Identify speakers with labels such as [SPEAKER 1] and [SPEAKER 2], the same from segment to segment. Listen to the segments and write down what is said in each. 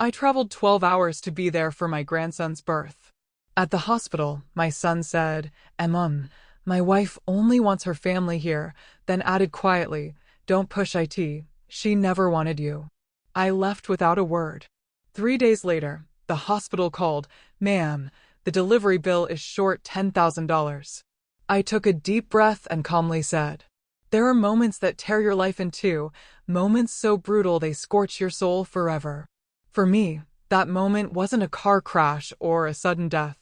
[SPEAKER 1] I traveled 12 hours to be there for my grandson's birth. At the hospital, my son said, my wife only wants her family here," then added quietly, "Don't push it, she never wanted you." I left without a word. 3 days later, the hospital called, "Ma'am, the delivery bill is short $10,000. I took a deep breath and calmly said, "There are moments that tear your life in two, moments so brutal they scorch your soul forever." For me, that moment wasn't a car crash or a sudden death.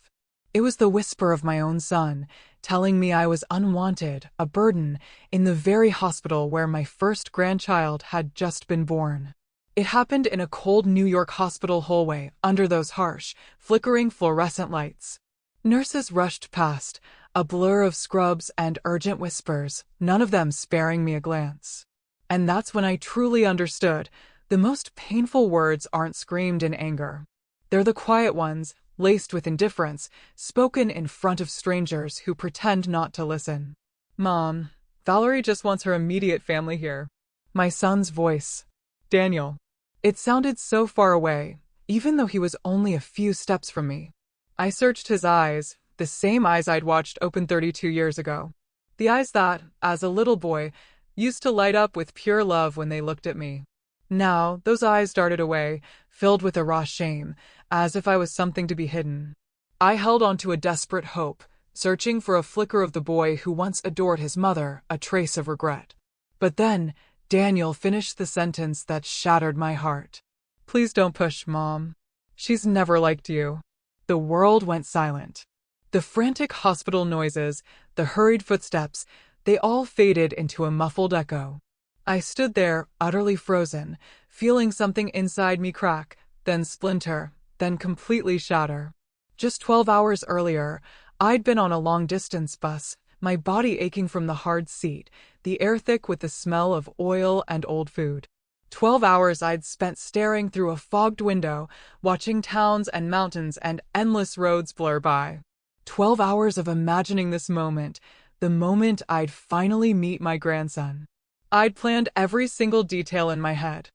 [SPEAKER 1] It was the whisper of my own son, telling me I was unwanted, a burden, in the very hospital where my first grandchild had just been born. It happened in a cold New York hospital hallway, under those harsh, flickering fluorescent lights. Nurses rushed past, a blur of scrubs and urgent whispers, none of them sparing me a glance. And that's when I truly understood, the most painful words aren't screamed in anger. They're the quiet ones, laced with indifference, spoken in front of strangers who pretend not to listen. "Mom, Valerie just wants her immediate family here." My son's voice. "Daniel." It sounded so far away, even though he was only a few steps from me. I searched his eyes, the same eyes I'd watched open 32 years ago. The eyes that, as a little boy, used to light up with pure love when they looked at me. Now, those eyes darted away, filled with a raw shame, as if I was something to be hidden. I held on to a desperate hope, searching for a flicker of the boy who once adored his mother, a trace of regret. But then, Daniel finished the sentence that shattered my heart. "Please don't push, Mom. She's never liked you." The world went silent. The frantic hospital noises, the hurried footsteps, they all faded into a muffled echo. I stood there, utterly frozen, feeling something inside me crack, then splinter, then completely shatter. Just 12 hours earlier, I'd been on a long-distance bus, my body aching from the hard seat, the air thick with the smell of oil and old food. 12 hours I'd spent staring through a fogged window, watching towns and mountains and endless roads blur by. 12 hours of imagining this moment, the moment I'd finally meet my grandson. I'd planned every single detail in my head.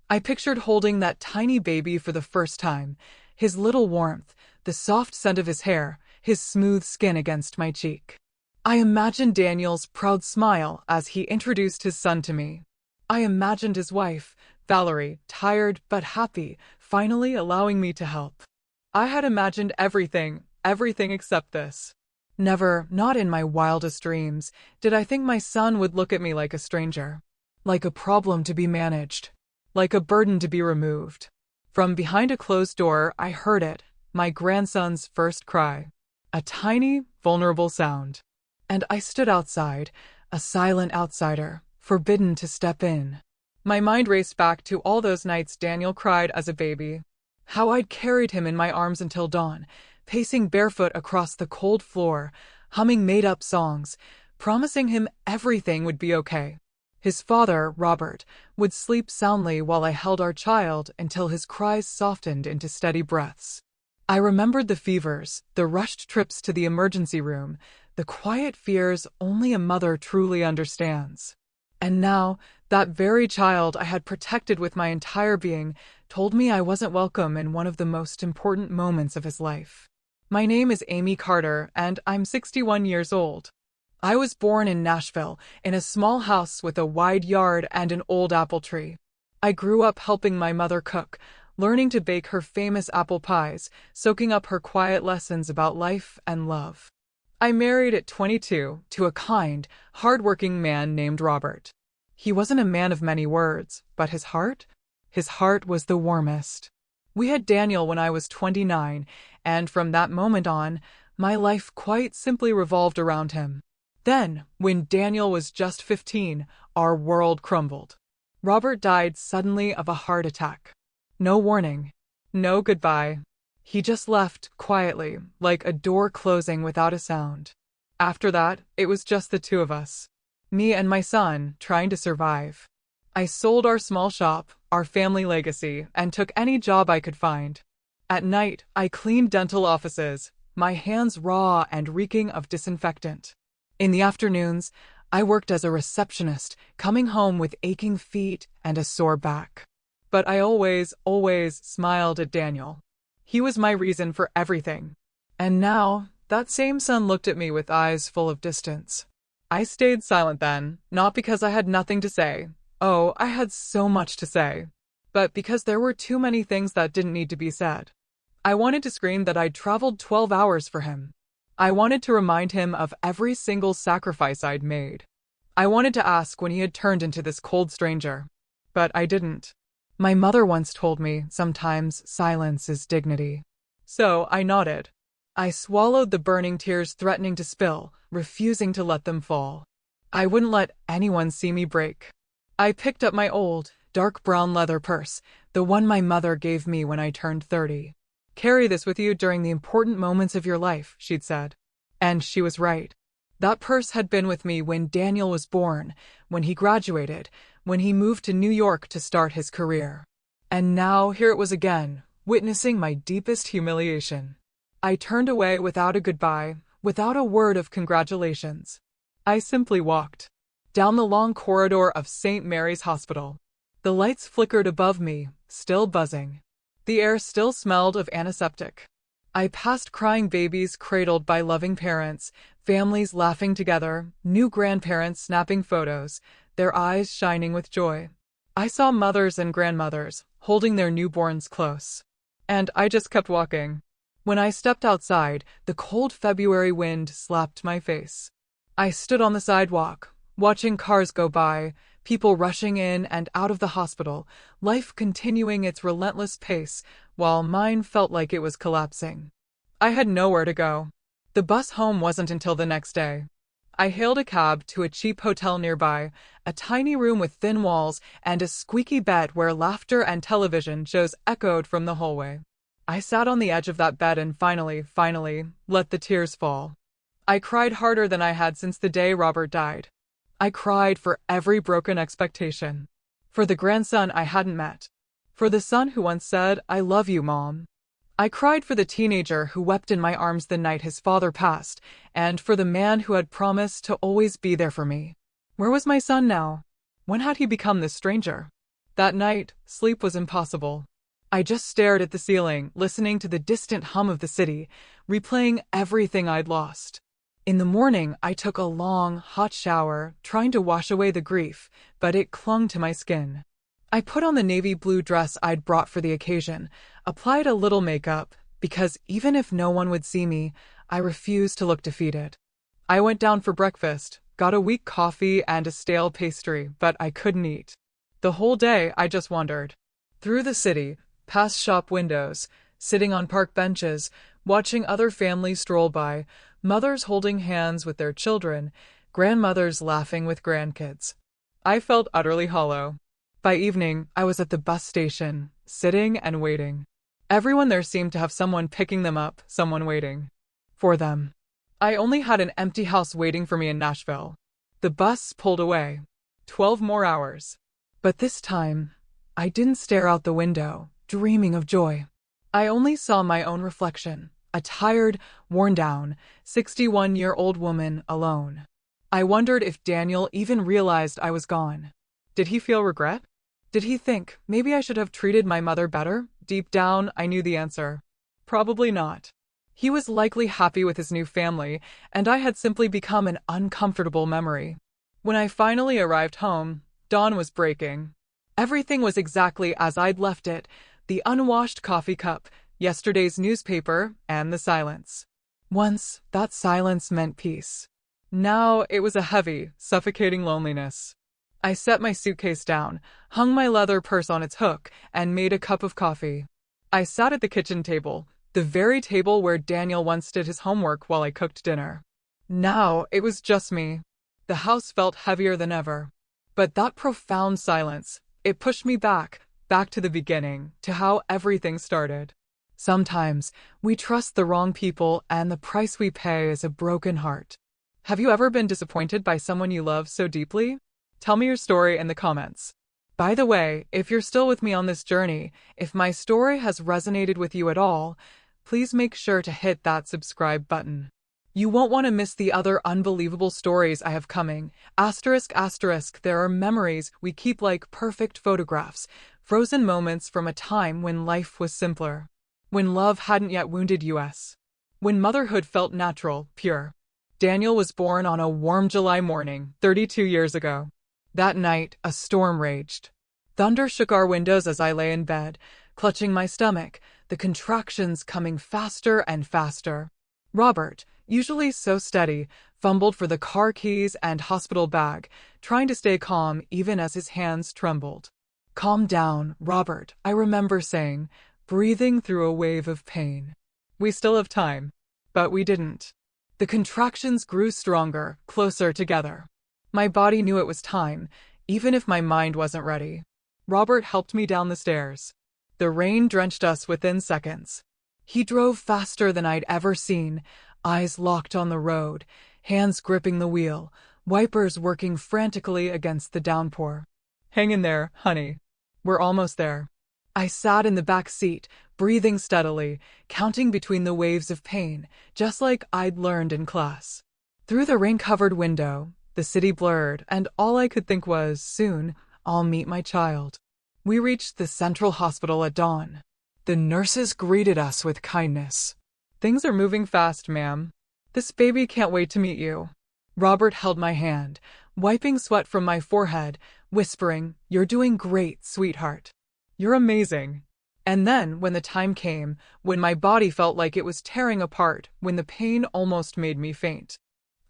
[SPEAKER 1] I pictured holding that tiny baby for the first time, his little warmth, the soft scent of his hair, his smooth skin against my cheek. I imagined Daniel's proud smile as he introduced his son to me. I imagined his wife, Valerie, tired but happy, finally allowing me to help. I had imagined everything except this. Never, not in my wildest dreams, did I think my son would look at me like a stranger. Like a problem to be managed. Like a burden to be removed. From behind a closed door, I heard it, my grandson's first cry. A tiny, vulnerable sound. And I stood outside, a silent outsider, forbidden to step in. My mind raced back to all those nights Daniel cried as a baby. How I'd carried him in my arms until dawn, pacing barefoot across the cold floor, humming made-up songs, promising him everything would be okay. His father, Robert, would sleep soundly while I held our child until his cries softened into steady breaths. I remembered the fevers, the rushed trips to the emergency room, the quiet fears only a mother truly understands. And now, that very child I had protected with my entire being told me I wasn't welcome in one of the most important moments of his life. My name is Amy Carter, and I'm 61 years old. I was born in Nashville, in a small house with a wide yard and an old apple tree. I grew up helping my mother cook, learning to bake her famous apple pies, soaking up her quiet lessons about life and love. I married at 22 to a kind, hard-working man named Robert. He wasn't a man of many words, but his heart was the warmest. We had Daniel when I was 29, and from that moment on, my life quite simply revolved around him. Then, when Daniel was just 15, our world crumbled. Robert died suddenly of a heart attack. No warning. No goodbye. He just left, quietly, like a door closing without a sound. After that, it was just the two of us. Me and my son, trying to survive. I sold our small shop, our family legacy, and took any job I could find. At night, I cleaned dental offices, my hands raw and reeking of disinfectant. In the afternoons, I worked as a receptionist, coming home with aching feet and a sore back. But I always smiled at Daniel. He was my reason for everything. And now, that same son looked at me with eyes full of distance. I stayed silent then, not because I had nothing to say. Oh, I had so much to say. But because there were too many things that didn't need to be said. I wanted to scream that I'd traveled 12 hours for him. I wanted to remind him of every single sacrifice I'd made. I wanted to ask when he had turned into this cold stranger. But I didn't. My mother once told me sometimes silence is dignity. So I nodded. I swallowed the burning tears threatening to spill, refusing to let them fall. I wouldn't let anyone see me break. I picked up my old, dark brown leather purse, the one my mother gave me when I turned 30. Carry this with you during the important moments of your life, she'd said. And she was right. That purse had been with me when Daniel was born, when he graduated, when he moved to New York to start his career. And now here it was again, witnessing my deepest humiliation. I turned away without a goodbye, without a word of congratulations. I simply walked down the long corridor of St. Mary's Hospital. The lights flickered above me, still buzzing. The air still smelled of antiseptic. I passed crying babies cradled by loving parents, families laughing together, new grandparents snapping photos, their eyes shining with joy. I saw mothers and grandmothers, holding their newborns close. And I just kept walking. When I stepped outside, the cold February wind slapped my face. I stood on the sidewalk, watching cars go by, people rushing in and out of the hospital, life continuing its relentless pace, while mine felt like it was collapsing. I had nowhere to go. The bus home wasn't until the next day. I hailed a cab to a cheap hotel nearby, a tiny room with thin walls and a squeaky bed where laughter and television shows echoed from the hallway. I sat on the edge of that bed and finally, let the tears fall. I cried harder than I had since the day Robert died. I cried for every broken expectation. For the grandson I hadn't met. For the son who once said, "I love you, Mom." I cried for the teenager who wept in my arms the night his father passed, and for the man who had promised to always be there for me. Where was my son now? When had he become this stranger? That night, sleep was impossible. I just stared at the ceiling, listening to the distant hum of the city, replaying everything I'd lost. In the morning, I took a long, hot shower, trying to wash away the grief, but it clung to my skin. I put on the navy blue dress I'd brought for the occasion, applied a little makeup, because even if no one would see me, I refused to look defeated. I went down for breakfast, got a weak coffee and a stale pastry, but I couldn't eat. The whole day, I just wandered. Through the city, past shop windows, sitting on park benches, watching other families stroll by, mothers holding hands with their children, grandmothers laughing with grandkids. I felt utterly hollow. By evening, I was at the bus station, sitting and waiting. Everyone there seemed to have someone picking them up, someone waiting for them. I only had an empty house waiting for me in Nashville. The bus pulled away. 12 more hours. But this time, I didn't stare out the window, dreaming of joy. I only saw my own reflection, a tired, worn-down, 61-year-old woman alone. I wondered if Daniel even realized I was gone. Did he feel regret? Did he think, maybe I should have treated my mother better? Deep down, I knew the answer. Probably not. He was likely happy with his new family, and I had simply become an uncomfortable memory. When I finally arrived home, dawn was breaking. Everything was exactly as I'd left it, the unwashed coffee cup, yesterday's newspaper, and the silence. Once, that silence meant peace. Now, it was a heavy, suffocating loneliness. I set my suitcase down, hung my leather purse on its hook, and made a cup of coffee. I sat at the kitchen table, the very table where Daniel once did his homework while I cooked dinner. Now, it was just me. The house felt heavier than ever. But that profound silence, it pushed me back to the beginning, to how everything started. Sometimes, we trust the wrong people and the price we pay is a broken heart. Have you ever been disappointed by someone you love so deeply? Tell me your story in the comments. By the way, if you're still with me on this journey, if my story has resonated with you at all, please make sure to hit that subscribe button. You won't want to miss the other unbelievable stories I have coming. ***, there are memories we keep like perfect photographs, Frozen moments from a time when life was simpler. When love hadn't yet wounded us. When motherhood felt natural, pure. Daniel was born on a warm July morning, 32 years ago. That night, a storm raged. Thunder shook our windows as I lay in bed, clutching my stomach, the contractions coming faster and faster. Robert, usually so steady, fumbled for the car keys and hospital bag, trying to stay calm even as his hands trembled. "Calm down, Robert," I remember saying, breathing through a wave of pain. We still have time. But we didn't. The contractions grew stronger, closer together. My body knew it was time, even if my mind wasn't ready. Robert helped me down the stairs. The rain drenched us within seconds. He drove faster than I'd ever seen, eyes locked on the road, hands gripping the wheel, wipers working frantically against the downpour. "Hang in there, honey. We're almost there." I sat in the back seat, breathing steadily, counting between the waves of pain, just like I'd learned in class. Through the rain-covered window, the city blurred, and all I could think was, soon, I'll meet my child. We reached the Central Hospital at dawn. The nurses greeted us with kindness. "Things are moving fast, ma'am. This baby can't wait to meet you." Robert held my hand, wiping sweat from my forehead, whispering, "You're doing great, sweetheart. You're amazing." And then, when the time came, when my body felt like it was tearing apart, when the pain almost made me faint,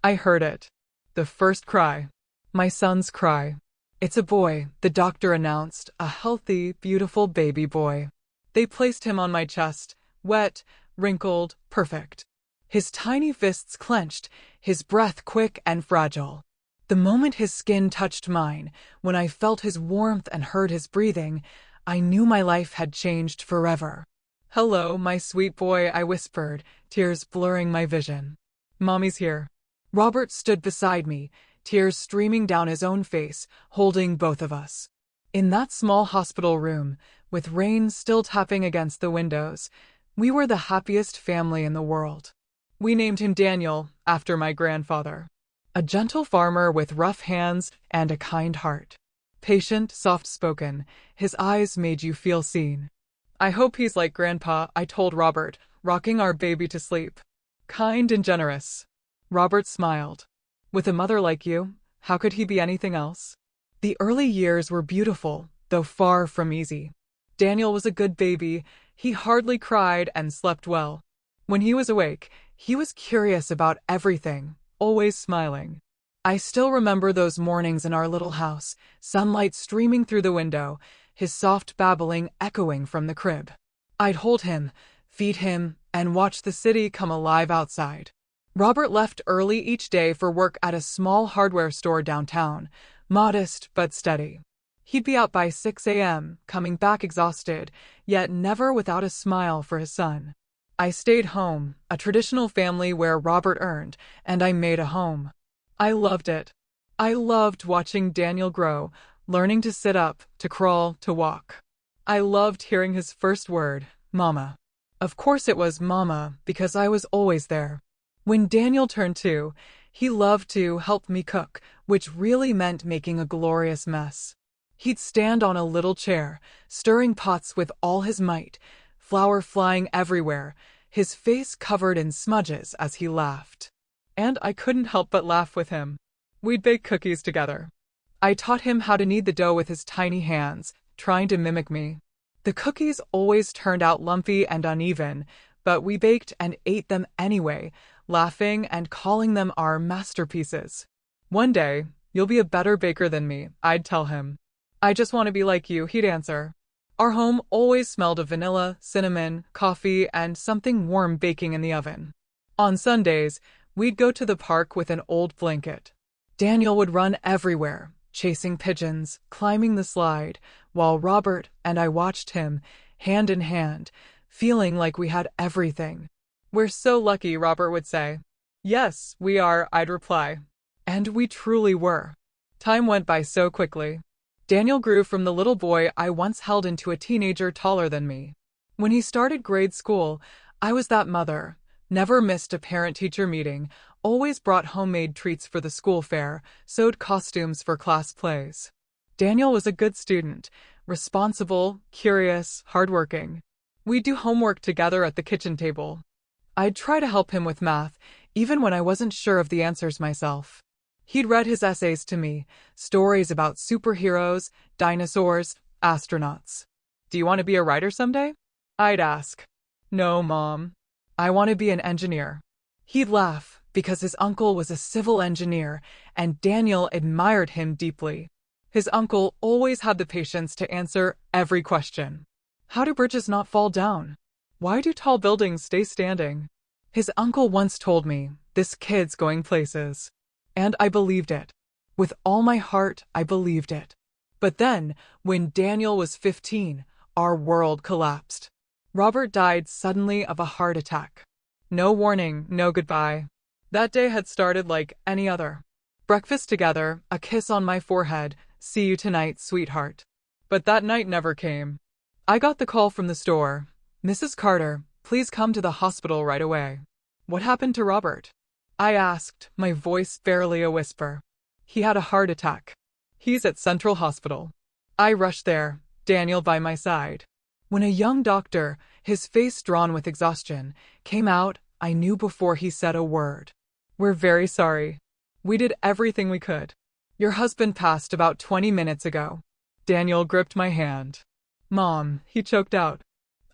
[SPEAKER 1] I heard it. The first cry. My son's cry. "It's a boy," the doctor announced, "a healthy, beautiful baby boy." They placed him on my chest, wet, wrinkled, perfect. His tiny fists clenched, his breath quick and fragile. The moment his skin touched mine, when I felt his warmth and heard his breathing, I knew my life had changed forever. "Hello, my sweet boy," I whispered, tears blurring my vision. "Mommy's here." Robert stood beside me, tears streaming down his own face, holding both of us. In that small hospital room, with rain still tapping against the windows, we were the happiest family in the world. We named him Daniel, after my grandfather. A gentle farmer with rough hands and a kind heart. Patient, soft-spoken, his eyes made you feel seen. "I hope he's like Grandpa," I told Robert, rocking our baby to sleep. "Kind and generous." Robert smiled. "With a mother like you, how could he be anything else?" The early years were beautiful, though far from easy. Daniel was a good baby. He hardly cried and slept well. When he was awake, he was curious about everything, always smiling. I still remember those mornings in our little house, sunlight streaming through the window, his soft babbling echoing from the crib. I'd hold him, feed him, and watch the city come alive outside. Robert left early each day for work at a small hardware store downtown, modest but steady. He'd be out by 6 a.m., coming back exhausted, yet never without a smile for his son. I stayed home, a traditional family where Robert earned, and I made a home. I loved it. I loved watching Daniel grow, learning to sit up, to crawl, to walk. I loved hearing his first word, Mama. Of course it was Mama, because I was always there. When Daniel turned 2, he loved to help me cook, which really meant making a glorious mess. He'd stand on a little chair, stirring pots with all his might, flour flying everywhere, his face covered in smudges as he laughed. And I couldn't help but laugh with him. We'd bake cookies together. I taught him how to knead the dough with his tiny hands, trying to mimic me. The cookies always turned out lumpy and uneven, but we baked and ate them anyway, laughing and calling them our masterpieces. "One day, you'll be a better baker than me," I'd tell him. "I just want to be like you," he'd answer. Our home always smelled of vanilla, cinnamon, coffee, and something warm baking in the oven. On Sundays, we'd go to the park with an old blanket. Daniel would run everywhere, chasing pigeons, climbing the slide, while Robert and I watched him, hand in hand, feeling like we had everything. "We're so lucky," Robert would say. "Yes, we are," I'd reply. And we truly were. Time went by so quickly. Daniel grew from the little boy I once held into a teenager taller than me. When he started grade school, I was that mother, never missed a parent-teacher meeting, always brought homemade treats for the school fair, sewed costumes for class plays. Daniel was a good student, responsible, curious, hardworking. We'd do homework together at the kitchen table. I'd try to help him with math, even when I wasn't sure of the answers myself. He'd read his essays to me, stories about superheroes, dinosaurs, astronauts. Do you want to be a writer someday? I'd ask. No, Mom. I want to be an engineer. He'd laugh, because his uncle was a civil engineer, and Daniel admired him deeply. His uncle always had the patience to answer every question. How do bridges not fall down? Why do tall buildings stay standing? His uncle once told me, this kid's going places. And I believed it. With all my heart, I believed it. But then, when Daniel was 15, our world collapsed. Robert died suddenly of a heart attack. No warning, no goodbye. That day had started like any other. Breakfast together, a kiss on my forehead, see you tonight, sweetheart. But that night never came. I got the call from the store. Mrs. Carter, please come to the hospital right away. What happened to Robert? I asked, my voice barely a whisper. He had a heart attack. He's at Central Hospital. I rushed there, Daniel by my side. When a young doctor, his face drawn with exhaustion, came out, I knew before he said a word. We're very sorry. We did everything we could. Your husband passed about 20 minutes ago. Daniel gripped my hand. Mom, he choked out.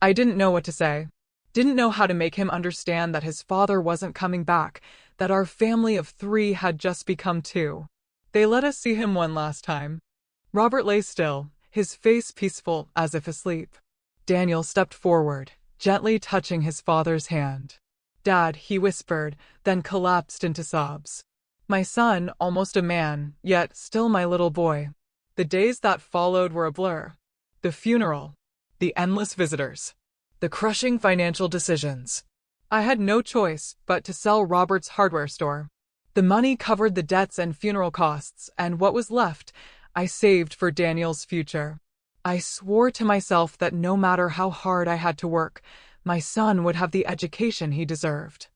[SPEAKER 1] I didn't know what to say. Didn't know how to make him understand that his father wasn't coming back, that our family of 3 had just become 2. They let us see him one last time. Robert lay still, his face peaceful as if asleep. Daniel stepped forward, gently touching his father's hand. Dad, he whispered, then collapsed into sobs. My son, almost a man, yet still my little boy. The days that followed were a blur. The funeral, the endless visitors, the crushing financial decisions. I had no choice but to sell Robert's hardware store. The money covered the debts and funeral costs, and what was left, I saved for Daniel's future. I swore to myself that no matter how hard I had to work, my son would have the education he deserved.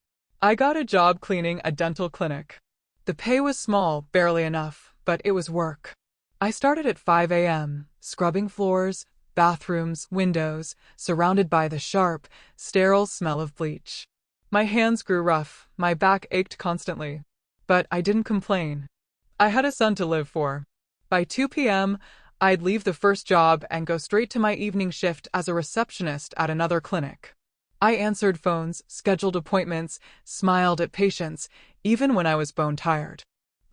[SPEAKER 1] I got a job cleaning a dental clinic. The pay was small, barely enough, but it was work. I started at 5 a.m., scrubbing floors, bathrooms, windows, surrounded by the sharp, sterile smell of bleach. My hands grew rough, my back ached constantly. But I didn't complain. I had a son to live for. By 2 p.m., I'd leave the first job and go straight to my evening shift as a receptionist at another clinic. I answered phones, scheduled appointments, smiled at patients, even when I was bone tired.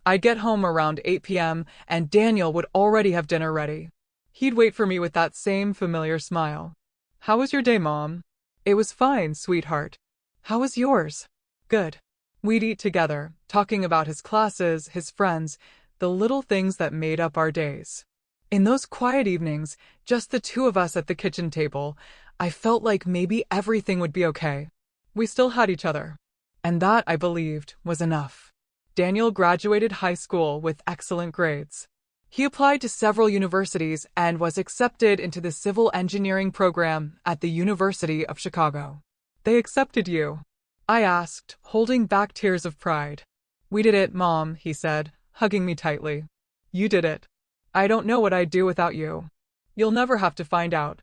[SPEAKER 1] I'd get home around 8 p.m., and Daniel would already have dinner ready. He'd wait for me with that same familiar smile. How was your day, Mom? It was fine, sweetheart. How was yours? Good. We'd eat together, talking about his classes, his friends, the little things that made up our days. In those quiet evenings, just the 2 of us at the kitchen table, I felt like maybe everything would be okay. We still had each other. And that, I believed, was enough. Daniel graduated high school with excellent grades. He applied to several universities and was accepted into the civil engineering program at the University of Chicago. They accepted you? I asked, holding back tears of pride. We did it, Mom, he said, hugging me tightly. You did it. I don't know what I'd do without you. You'll never have to find out.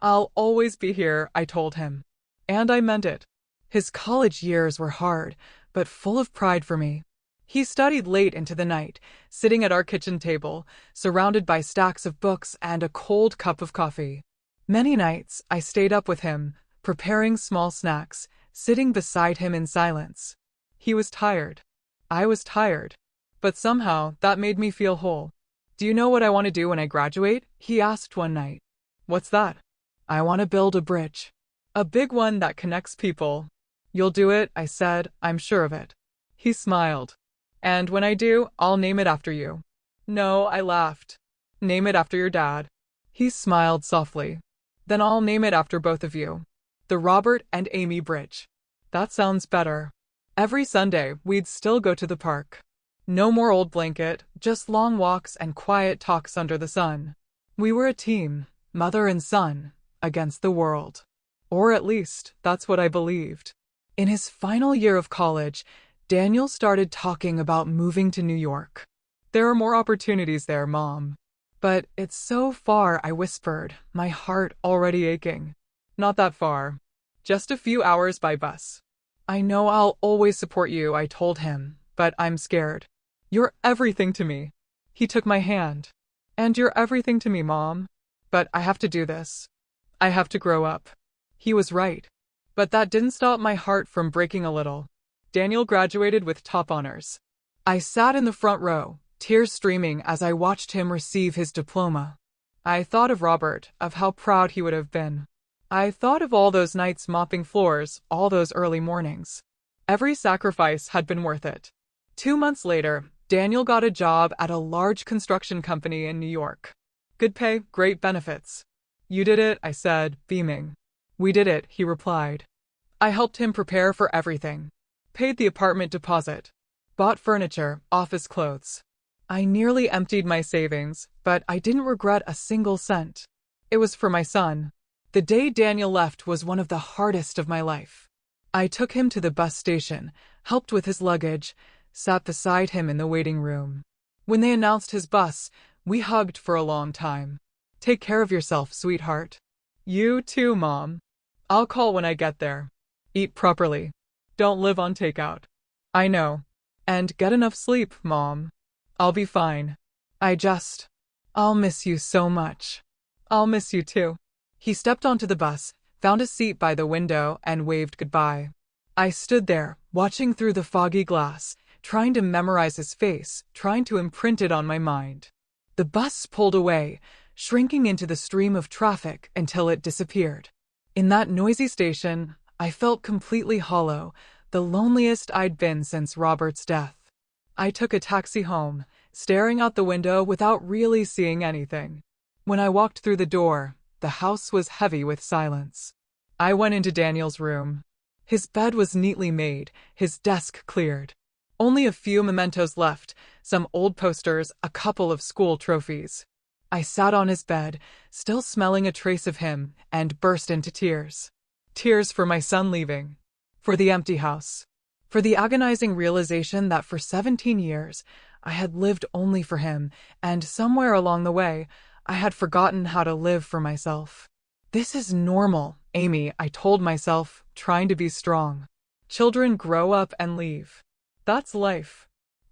[SPEAKER 1] I'll always be here, I told him. And I meant it. His college years were hard, but full of pride for me. He studied late into the night, sitting at our kitchen table, surrounded by stacks of books and a cold cup of coffee. Many nights, I stayed up with him, preparing small snacks, sitting beside him in silence. He was tired. I was tired. But somehow, that made me feel whole. Do you know what I want to do when I graduate? He asked one night. What's that? I want to build a bridge. A big one that connects people. You'll do it, I said, I'm sure of it. He smiled. And when I do, I'll name it after you. No, I laughed. Name it after your dad. He smiled softly. Then I'll name it after both of you. The Robert and Amy Bridge. That sounds better. Every Sunday, we'd still go to the park. No more old blanket, just long walks and quiet talks under the sun. We were a team, mother and son, against the world. Or at least, that's what I believed. In his final year of college, Daniel started talking about moving to New York. There are more opportunities there, Mom. But it's so far, I whispered, my heart already aching. Not that far. Just a few hours by bus. I know I'll always support you, I told him, but I'm scared. You're everything to me. He took my hand. And you're everything to me, Mom. But I have to do this. I have to grow up. He was right. But that didn't stop my heart from breaking a little. Daniel graduated with top honors. I sat in the front row, tears streaming as I watched him receive his diploma. I thought of Robert, of how proud he would have been. I thought of all those nights mopping floors, all those early mornings. Every sacrifice had been worth it. 2 months later, Daniel got a job at a large construction company in New York. Good pay, great benefits. You did it, I said, beaming. We did it, he replied. I helped him prepare for everything. Paid the apartment deposit. Bought furniture, office clothes. I nearly emptied my savings, but I didn't regret a single cent. It was for my son. The day Daniel left was one of the hardest of my life. I took him to the bus station, helped with his luggage, sat beside him in the waiting room. When they announced his bus, we hugged for a long time. Take care of yourself, sweetheart. You too, Mom. I'll call when I get there. Eat properly. Don't live on takeout. I know. And get enough sleep, Mom. I'll be fine. I'll miss you so much. I'll miss you too. He stepped onto the bus, found a seat by the window, and waved goodbye. I stood there, watching through the foggy glass, trying to memorize his face, trying to imprint it on my mind. The bus pulled away, shrinking into the stream of traffic until it disappeared. In that noisy station, I felt completely hollow, the loneliest I'd been since Robert's death. I took a taxi home, staring out the window without really seeing anything. When I walked through the door, the house was heavy with silence. I went into Daniel's room. His bed was neatly made, his desk cleared. Only a few mementos left, some old posters, a couple of school trophies. I sat on his bed, still smelling a trace of him, and burst into tears. Tears for my son leaving. For the empty house. For the agonizing realization that for 17 years, I had lived only for him, and somewhere along the way, I had forgotten how to live for myself. This is normal, Amy, I told myself, trying to be strong. Children grow up and leave. That's life.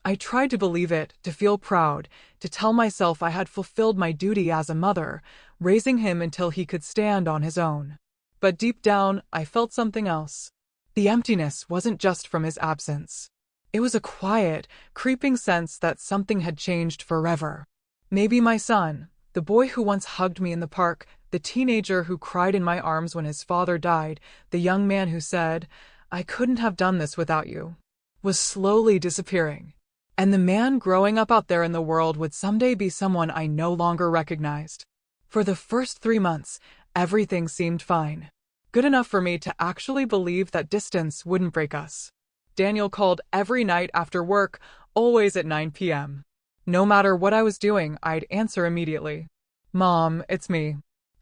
[SPEAKER 1] I tried to believe it, to feel proud, to tell myself I had fulfilled my duty as a mother, raising him until he could stand on his own. But deep down, I felt something else. The emptiness wasn't just from his absence. It was a quiet, creeping sense that something had changed forever. Maybe my son, the boy who once hugged me in the park, the teenager who cried in my arms when his father died, the young man who said, "I couldn't have done this without you," was slowly disappearing. And the man growing up out there in the world would someday be someone I no longer recognized. For the first 3 months, everything seemed fine. Good enough for me to actually believe that distance wouldn't break us. Daniel called every night after work, always at 9 p.m. No matter what I was doing, I'd answer immediately. "Mom, it's me.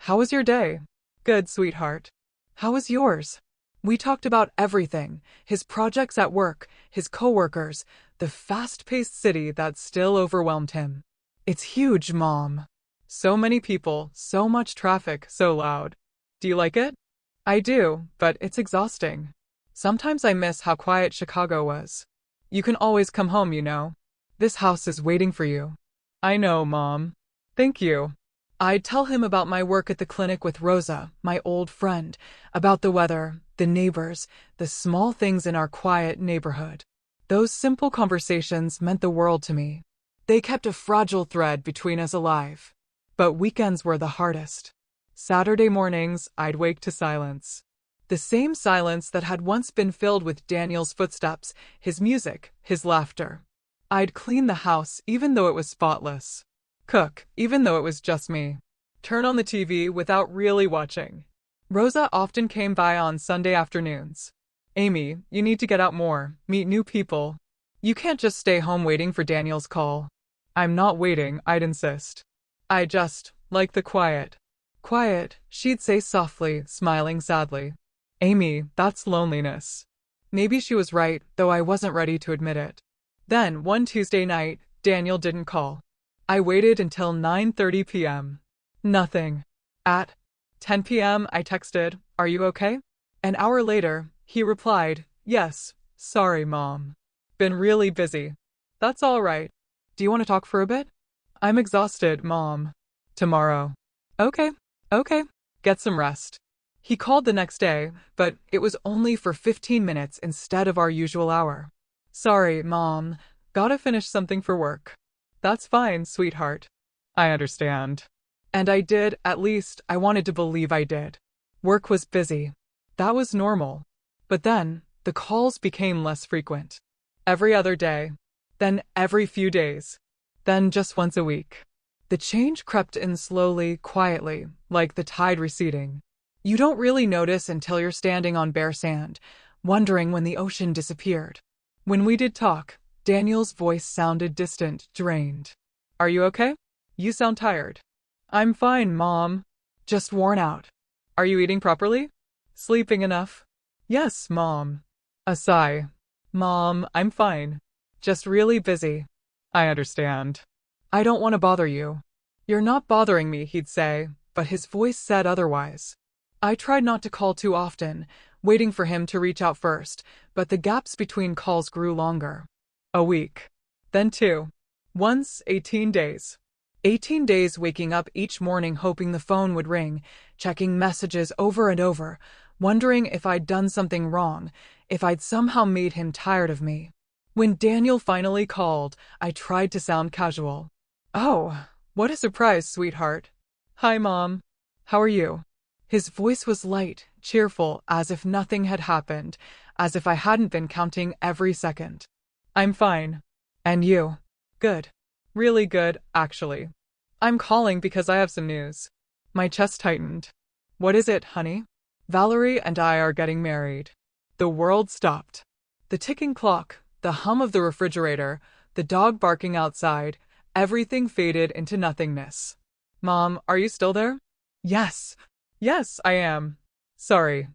[SPEAKER 1] How was your day?" "Good, sweetheart." "How was yours?" We talked about everything, his projects at work, his coworkers, the fast-paced city that still overwhelmed him. "It's huge, Mom. So many people, so much traffic, so loud. Do you like it?" "I do, but it's exhausting. Sometimes I miss how quiet Chicago was. You can always come home, you know. This house is waiting for you." "I know, Mom. Thank you." I'd tell him about my work at the clinic with Rosa, my old friend, about the weather, the neighbors, the small things in our quiet neighborhood. Those simple conversations meant the world to me. They kept a fragile thread between us alive. But weekends were the hardest. Saturday mornings, I'd wake to silence. The same silence that had once been filled with Daniel's footsteps, his music, his laughter. I'd clean the house even though it was spotless. Cook, even though it was just me. Turn on the TV without really watching. Rosa often came by on Sunday afternoons. "Amy, you need to get out more, meet new people. You can't just stay home waiting for Daniel's call." "I'm not waiting," I'd insist. "I just like the quiet." "Quiet," she'd say softly, smiling sadly. "Amy, that's loneliness." Maybe she was right, though I wasn't ready to admit it. Then, one Tuesday night, Daniel didn't call. I waited until 9:30 p.m. Nothing. At 10 p.m., I texted, "Are you okay?" An hour later, he replied, "Yes, sorry, Mom. Been really busy." "That's all right. Do you want to talk for a bit?" "I'm exhausted, Mom." "Tomorrow." "Okay, okay. Get some rest." He called the next day, but it was only for 15 minutes instead of our usual hour. "Sorry, Mom. Gotta finish something for work." "That's fine, sweetheart. I understand." And I did, at least I wanted to believe I did. Work was busy. That was normal. But then, the calls became less frequent. Every other day. Then every few days. Then just once a week. The change crept in slowly, quietly, like the tide receding. You don't really notice until you're standing on bare sand, wondering when the ocean disappeared. When we did talk, Daniel's voice sounded distant, drained. "Are you okay? You sound tired." "I'm fine, Mom. Just worn out." "Are you eating properly? Sleeping enough?" "Yes, Mom." A sigh. "Mom, I'm fine. Just really busy." "I understand." "I don't want to bother you." "You're not bothering me," he'd say, but his voice said otherwise. I tried not to call too often, waiting for him to reach out first, but the gaps between calls grew longer. A week. Then 2. Once 18 days. 18 days waking up each morning hoping the phone would ring, checking messages over and over, wondering if I'd done something wrong, if I'd somehow made him tired of me. When Daniel finally called, I tried to sound casual. "Oh, what a surprise, sweetheart." "Hi, Mom. How are you?" His voice was light, cheerful, as if nothing had happened, as if I hadn't been counting every second. "I'm fine. And you?" "Good. Really good, actually. I'm calling because I have some news." My chest tightened. "What is it, honey?" "Valerie and I are getting married." The world stopped. The ticking clock, the hum of the refrigerator, the dog barking outside, everything faded into nothingness. "Mom, are you still there?" "Yes. Yes, I am. Sorry.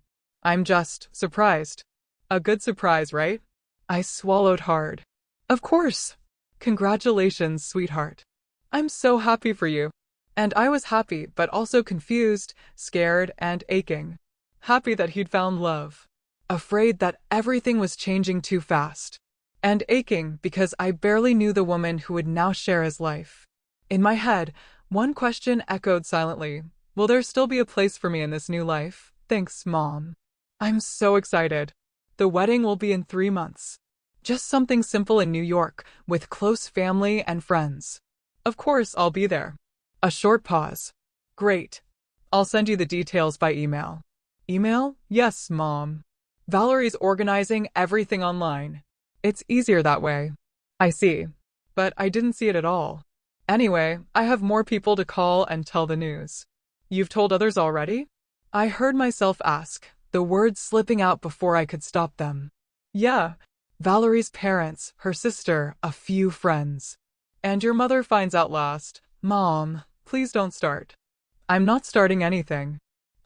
[SPEAKER 1] I'm just surprised." "A good surprise, right?" I swallowed hard. "Of course. Congratulations, sweetheart. I'm so happy for you." And I was happy, but also confused, scared, and aching. Happy that he'd found love. Afraid that everything was changing too fast. And aching because I barely knew the woman who would now share his life. In my head, one question echoed silently. Will there still be a place for me in this new life? Thanks, Mom. I'm so excited. The wedding will be in 3 months. Just something simple in New York, with close family and friends. Of course, I'll be there. A short pause. Great. I'll send you the details by email. Email? Yes, Mom. Valerie's organizing everything online. It's easier that way. I see. But I didn't see it at all. Anyway, I have more people to call and tell the news. You've told others already? I heard myself ask, the words slipping out before I could stop them. Yeah. Valerie's parents, her sister, a few friends. And your mother finds out last. Mom, please don't start. I'm not starting anything.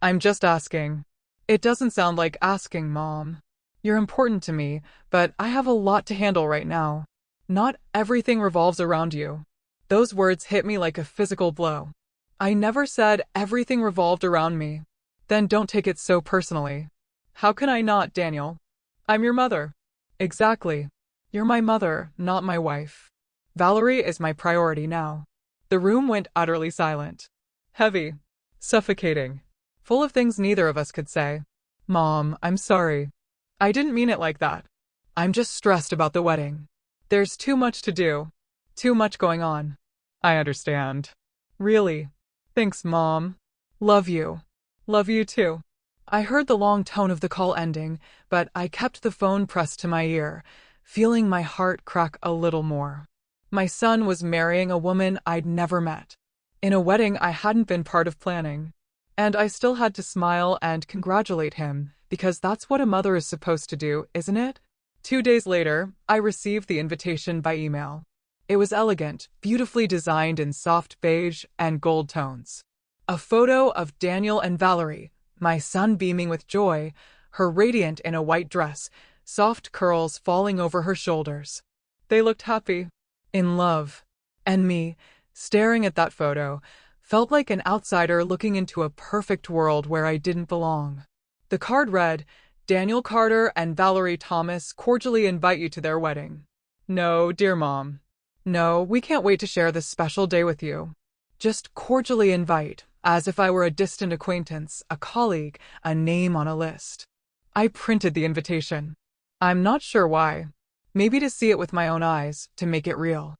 [SPEAKER 1] I'm just asking. It doesn't sound like asking, Mom. You're important to me, but I have a lot to handle right now. Not everything revolves around you. Those words hit me like a physical blow. I never said everything revolved around me. Then don't take it so personally. How can I not, Daniel? I'm your mother. Exactly. You're my mother, not my wife. Valerie is my priority now. The room went utterly silent. Heavy. Suffocating. Full of things neither of us could say. Mom, I'm sorry. I didn't mean it like that. I'm just stressed about the wedding. There's too much to do. Too much going on. I understand. Really. Thanks, Mom. Love you. Love you too. I heard the long tone of the call ending, but I kept the phone pressed to my ear, feeling my heart crack a little more. My son was marrying a woman I'd never met. In a wedding I hadn't been part of planning. And I still had to smile and congratulate him, because that's what a mother is supposed to do, isn't it? 2 days later, I received the invitation by email. It was elegant, beautifully designed in soft beige and gold tones. A photo of Daniel and Valerie, my son beaming with joy, her radiant in a white dress, soft curls falling over her shoulders. They looked happy, in love, and me, Staring at that photo felt like an outsider looking into a perfect world where I didn't belong. The card read, "Daniel Carter and Valerie Thomas cordially invite you to their wedding." No, dear Mom. No, we can't wait to share this special day with you. Just cordially invite, as if I were a distant acquaintance, a colleague, a name on a list. I printed the invitation. I'm not sure why. Maybe to see it with my own eyes, to make it real.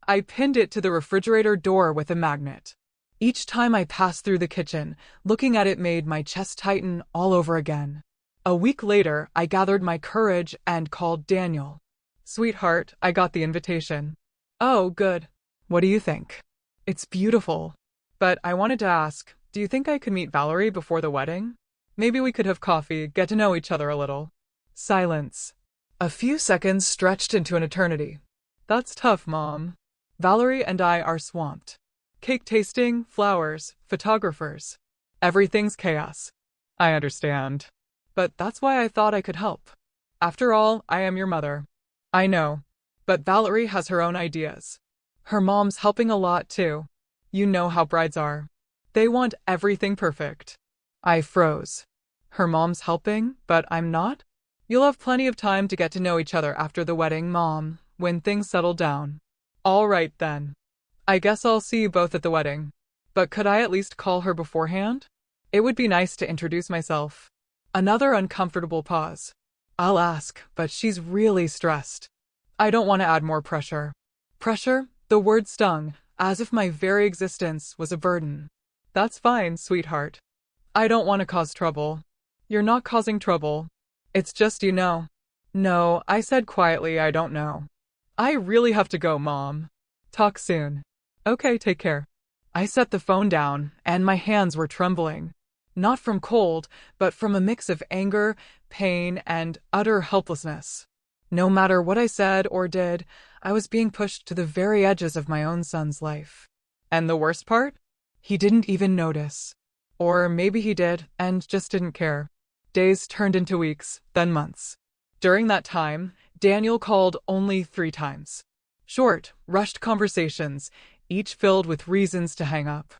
[SPEAKER 1] I pinned it to the refrigerator door with a magnet. Each time I passed through the kitchen, looking at it made my chest tighten all over again. A week later, I gathered my courage and called Daniel. "Sweetheart, I got the invitation." "Oh, good. What do you think?" "It's beautiful. But I wanted to ask, do you think I could meet Valerie before the wedding? Maybe we could have coffee, get to know each other a little." Silence. A few seconds stretched into an eternity. "That's tough, Mom. Valerie and I are swamped. Cake tasting, flowers, photographers. Everything's chaos." "I understand. But that's why I thought I could help. After all, I am your mother." "I know. But Valerie has her own ideas. Her mom's helping a lot, too. You know how brides are. They want everything perfect." I froze. Her mom's helping, but I'm not? "You'll have plenty of time to get to know each other after the wedding, Mom, when things settle down." "All right, then. I guess I'll see you both at the wedding. But could I at least call her beforehand? It would be nice to introduce myself." Another uncomfortable pause. "I'll ask, but she's really stressed. I don't want to add more pressure." Pressure? The word stung, as if my very existence was a burden. "That's fine, sweetheart. I don't want to cause trouble." "You're not causing trouble. It's just you know." "No," I said quietly, "I don't know." "I really have to go, Mom. Talk soon." "Okay, take care." I set the phone down, and my hands were trembling. Not from cold, but from a mix of anger, pain, and utter helplessness. No matter what I said or did, I was being pushed to the very edges of my own son's life. And the worst part? He didn't even notice. Or maybe he did, and just didn't care. Days turned into weeks, then months. During that time, Daniel called only 3 times. Short, rushed conversations, each filled with reasons to hang up.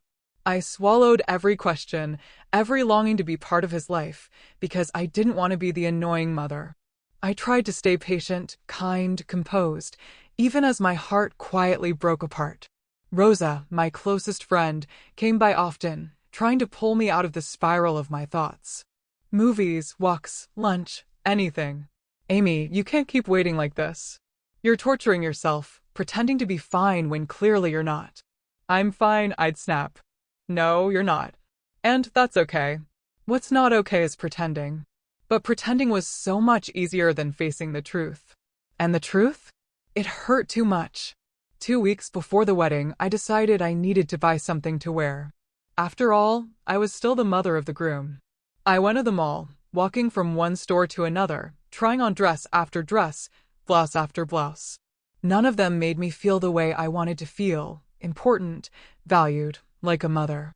[SPEAKER 1] I swallowed every question, every longing to be part of his life, because I didn't want to be the annoying mother. I tried to stay patient, kind, composed, even as my heart quietly broke apart. Rosa, my closest friend, came by often, trying to pull me out of the spiral of my thoughts. Movies, walks, lunch, anything. "Amy, you can't keep waiting like this. You're torturing yourself, pretending to be fine when clearly you're not." "I'm fine," I'd snap. "No, you're not. And that's okay." What's not okay is pretending. But pretending was so much easier than facing the truth. And the truth? It hurt too much. 2 weeks before the wedding, I decided I needed to buy something to wear. After all, I was still the mother of the groom. I went to the mall, walking from one store to another, trying on dress after dress, blouse after blouse. None of them made me feel the way I wanted to feel, important, valued, like a mother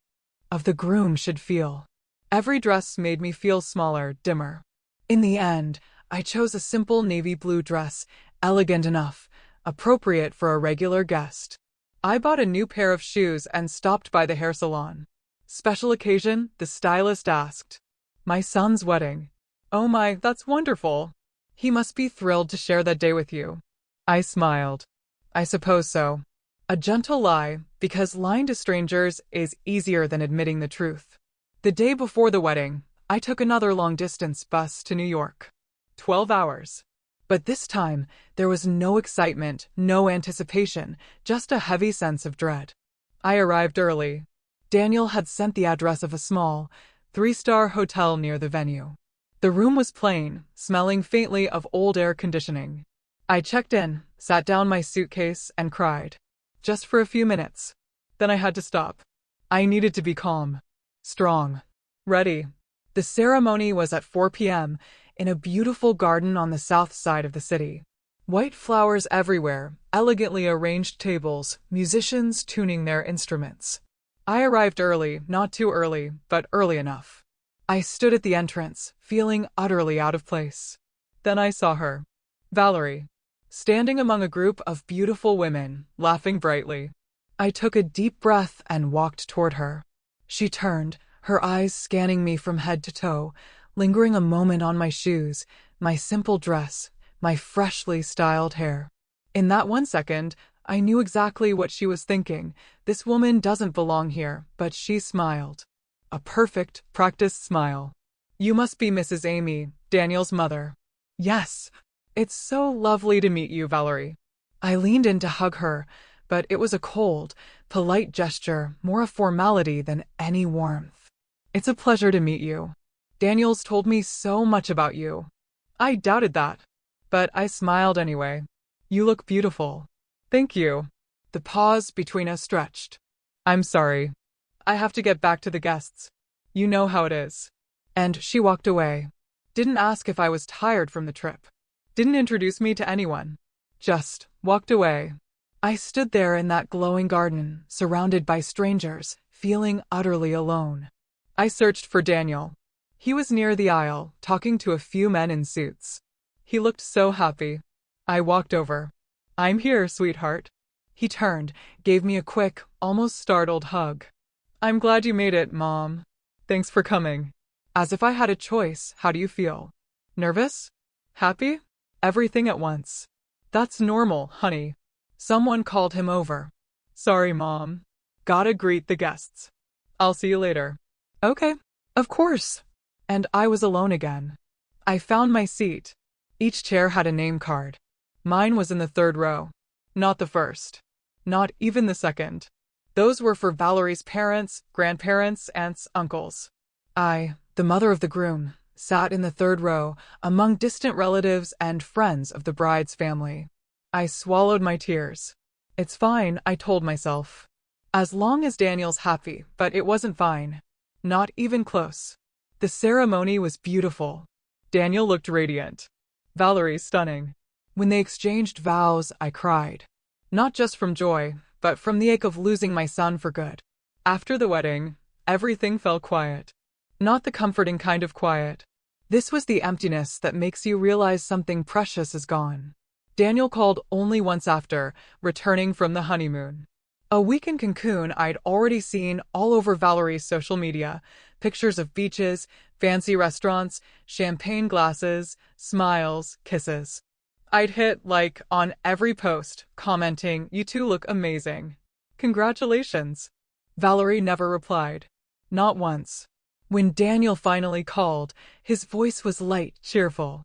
[SPEAKER 1] of the groom should feel. Every dress made me feel smaller, dimmer. In the end, I chose a simple navy blue dress, elegant enough, appropriate for a regular guest. I bought a new pair of shoes and stopped by the hair salon. "Special occasion?" the stylist asked. "My son's wedding." "Oh my, that's wonderful. He must be thrilled to share that day with you." I smiled. "I suppose so." A gentle lie, because lying to strangers is easier than admitting the truth. The day before the wedding, I took another long-distance bus to New York. 12 hours. But this time, there was no excitement, no anticipation, just a heavy sense of dread. I arrived early. Daniel had sent the address of a small, 3-star hotel near the venue. The room was plain, smelling faintly of old air conditioning. I checked in, sat down my suitcase, and cried. Just for a few minutes. Then I had to stop. I needed to be calm. Strong. Ready. The ceremony was at 4 p.m. in a beautiful garden on the south side of the city. White flowers everywhere, elegantly arranged tables, musicians tuning their instruments. I arrived early, not too early, but early enough. I stood at the entrance, feeling utterly out of place. Then I saw her. Valerie. Standing among a group of beautiful women, laughing brightly. I took a deep breath and walked toward her. She turned, her eyes scanning me from head to toe, lingering a moment on my shoes, my simple dress, my freshly styled hair. In that 1 second, I knew exactly what she was thinking. This woman doesn't belong here, but she smiled. A perfect, practiced smile. You must be Mrs. Amy, Daniel's mother. Yes. It's so lovely to meet you, Valerie. I leaned in to hug her, but it was a cold, polite gesture, more a formality than any warmth. It's a pleasure to meet you. Daniel's told me so much about you. I doubted that, but I smiled anyway. You look beautiful. Thank you. The pause between us stretched. I'm sorry. I have to get back to the guests. You know how it is. And she walked away. Didn't ask if I was tired from the trip. Didn't introduce me to anyone. Just walked away. I stood there in that glowing garden, surrounded by strangers, feeling utterly alone. I searched for Daniel. He was near the aisle, talking to a few men in suits. He looked so happy. I walked over. I'm here, sweetheart. He turned, gave me a quick, almost startled hug. I'm glad you made it, Mom. Thanks for coming. As if I had a choice. How do you feel? Nervous? Happy? Everything at once. That's normal, honey. Someone called him over. Sorry, Mom. Gotta greet the guests. I'll see you later. Okay. Of course. And I was alone again. I found my seat. Each chair had a name card. Mine was in the 3rd row. Not the 1st. Not even the 2nd. Those were for Valerie's parents, grandparents, aunts, uncles. I, the mother of the groom, sat in the 3rd row, among distant relatives and friends of the bride's family. I swallowed my tears. It's fine, I told myself. As long as Daniel's happy, but it wasn't fine. Not even close. The ceremony was beautiful. Daniel looked radiant. Valerie stunning. When they exchanged vows, I cried. Not just from joy, but from the ache of losing my son for good. After the wedding, everything fell quiet. Not the comforting kind of quiet. This was the emptiness that makes you realize something precious is gone. Daniel called only once after, returning from the honeymoon. A week in Cancun I'd already seen all over Valerie's social media, pictures of beaches, fancy restaurants, champagne glasses, smiles, kisses. I'd hit like on every post, commenting, "You two look amazing. Congratulations." Valerie never replied. Not once. When Daniel finally called, his voice was light, cheerful.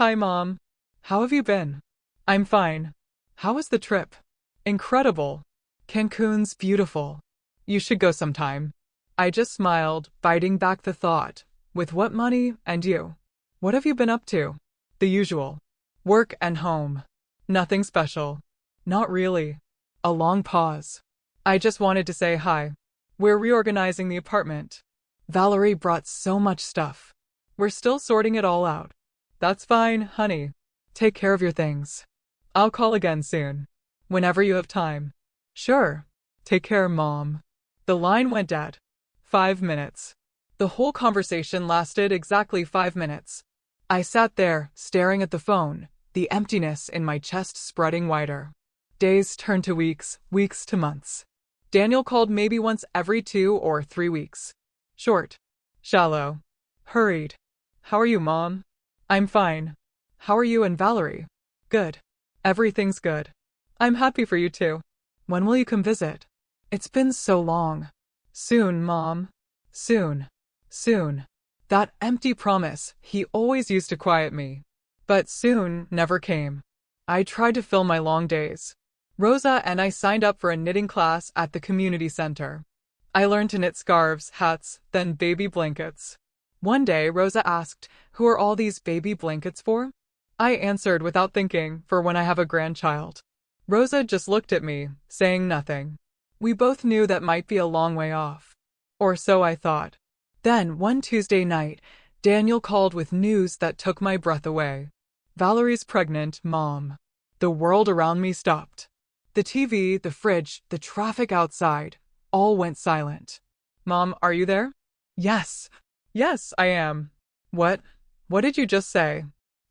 [SPEAKER 1] Hi, Mom. How have you been? I'm fine. How was the trip? Incredible. Cancun's beautiful. You should go sometime. I just smiled, biting back the thought. With what money, and you? What have you been up to? The usual. Work and home. Nothing special. Not really. A long pause. I just wanted to say hi. We're reorganizing the apartment. Valerie brought so much stuff. We're still sorting it all out. That's fine, honey. Take care of your things. I'll call again soon. Whenever you have time. Sure. Take care, Mom. The line went dead. 5 minutes. The whole conversation lasted exactly 5 minutes. I sat there, staring at the phone, the emptiness in my chest spreading wider. Days turned to weeks, weeks to months. Daniel called maybe once every 2 or 3 weeks. Short. Shallow. Hurried. How are you, Mom? I'm fine. How are you and Valerie? Good. Everything's good. I'm happy for you too. When will you come visit? It's been so long. Soon, Mom. Soon. Soon. That empty promise, he always used to quiet me. But soon never came. I tried to fill my long days. Rosa and I signed up for a knitting class at the community center. I learned to knit scarves, hats, then baby blankets. One day, Rosa asked, "Who are all these baby blankets for?" I answered without thinking, "For when I have a grandchild." Rosa just looked at me, saying nothing. We both knew that might be a long way off. Or so I thought. Then, one Tuesday night, Daniel called with news that took my breath away. Valerie's pregnant, Mom. The world around me stopped. The TV, the fridge, the traffic outside, all went silent. Mom, are you there? Yes. Yes, I am. What? What did you just say?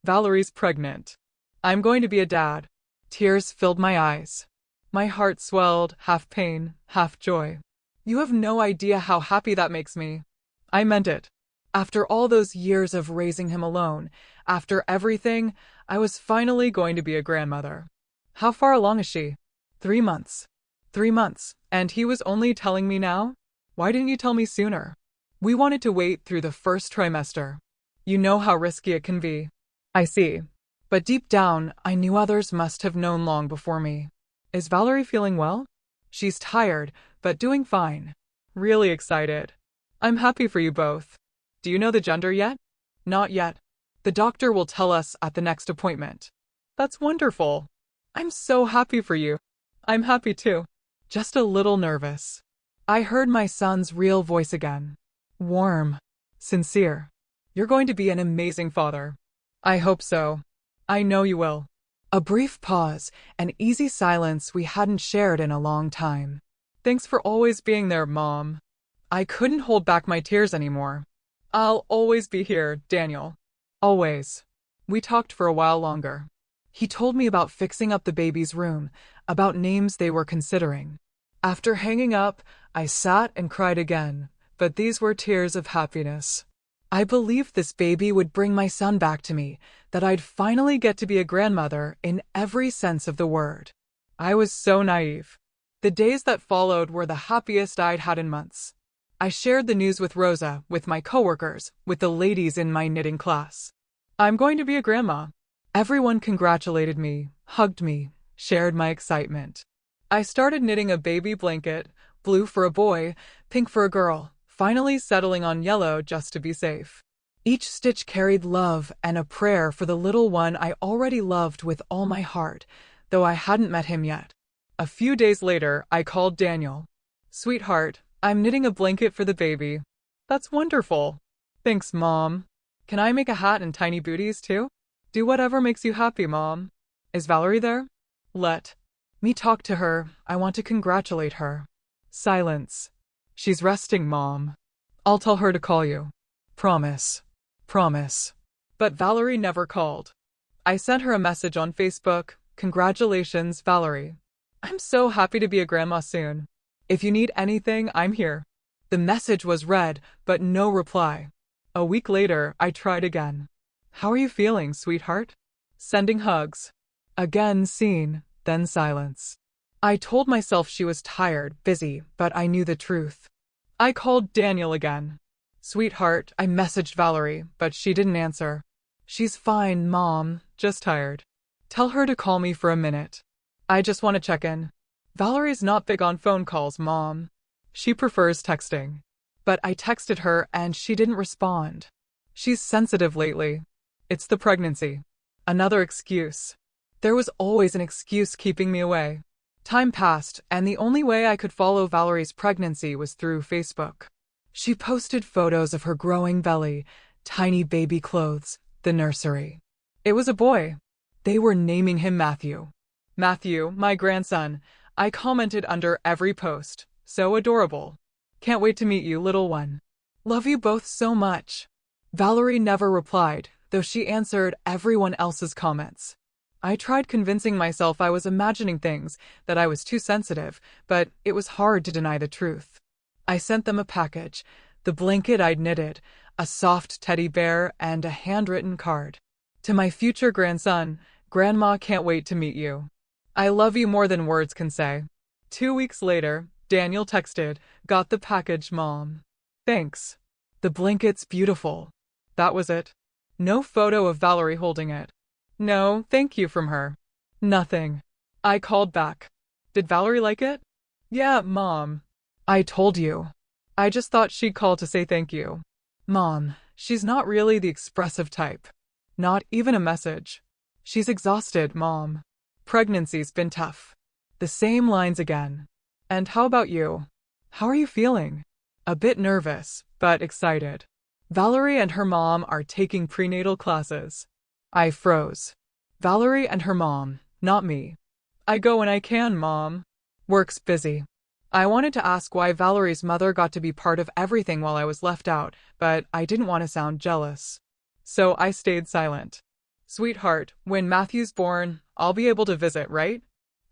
[SPEAKER 1] Valerie's pregnant. I'm going to be a dad. Tears filled my eyes. My heart swelled, half pain, half joy. You have no idea how happy that makes me. I meant it. After all those years of raising him alone, after everything, I was finally going to be a grandmother. How far along is she? 3 months. 3 months, and he was only telling me now? Why didn't you tell me sooner? We wanted to wait through the first trimester. You know how risky it can be. I see. But deep down, I knew others must have known long before me. Is Valerie feeling well? She's tired, but doing fine. Really excited. I'm happy for you both. Do you know the gender yet? Not yet. The doctor will tell us at the next appointment. That's wonderful. I'm so happy for you. I'm happy too. Just a little nervous. I heard my son's real voice again. Warm. Sincere. You're going to be an amazing father. I hope so. I know you will. A brief pause, an easy silence we hadn't shared in a long time. Thanks for always being there, Mom. I couldn't hold back my tears anymore. I'll always be here, Daniel. Always. We talked for a while longer. He told me about fixing up the baby's room, about names they were considering. After hanging up, I sat and cried again, but these were tears of happiness. I believed this baby would bring my son back to me, that I'd finally get to be a grandmother in every sense of the word. I was so naive. The days that followed were the happiest I'd had in months. I shared the news with Rosa, with my coworkers, with the ladies in my knitting class. I'm going to be a grandma. Everyone congratulated me, hugged me, shared my excitement. I started knitting a baby blanket, blue for a boy, pink for a girl, finally settling on yellow just to be safe. Each stitch carried love and a prayer for the little one I already loved with all my heart, though I hadn't met him yet. A few days later, I called Daniel. Sweetheart, I'm knitting a blanket for the baby. That's wonderful. Thanks, Mom. Can I make a hat and tiny booties too? Do whatever makes you happy, Mom. Is Valerie there? Let me talk to her. I want to congratulate her. Silence. She's resting, Mom. I'll tell her to call you. Promise. Promise. But Valerie never called. I sent her a message on Facebook. Congratulations, Valerie. I'm so happy to be a grandma soon. If you need anything, I'm here. The message was read, but no reply. A week later, I tried again. How are you feeling, sweetheart? Sending hugs. Again seen, then silence. I told myself she was tired, busy, but I knew the truth. I called Daniel again. Sweetheart, I messaged Valerie, but she didn't answer. She's fine, Mom, just tired. Tell her to call me for a minute. I just want to check in. Valerie's not big on phone calls, Mom. She prefers texting. But I texted her and she didn't respond. She's sensitive lately. It's the pregnancy. Another excuse. There was always an excuse keeping me away. Time passed, and the only way I could follow Valerie's pregnancy was through Facebook. She posted photos of her growing belly, tiny baby clothes, the nursery. It was a boy. They were naming him Matthew. Matthew, my grandson. I commented under every post. So adorable. Can't wait to meet you, little one. Love you both so much. Valerie never replied, though she answered everyone else's comments. I tried convincing myself I was imagining things, that I was too sensitive, but it was hard to deny the truth. I sent them a package, the blanket I'd knitted, a soft teddy bear, and a handwritten card. To my future grandson, Grandma can't wait to meet you. I love you more than words can say. 2 weeks later, Daniel texted, got the package, Mom. Thanks. The blanket's beautiful. That was it. No photo of Valerie holding it. No, thank you from her. Nothing. I called back. Did Valerie like it? Yeah, Mom. I told you. I just thought she'd call to say thank you. Mom, she's not really the expressive type. Not even a message. She's exhausted, Mom. Pregnancy's been tough. The same lines again. And how about you? How are you feeling? A bit nervous, but excited. Valerie and her mom are taking prenatal classes. I froze. Valerie and her mom, not me. I go when I can, Mom. Work's busy. I wanted to ask why Valerie's mother got to be part of everything while I was left out, but I didn't want to sound jealous. So I stayed silent. Sweetheart, when Matthew's born, I'll be able to visit, right?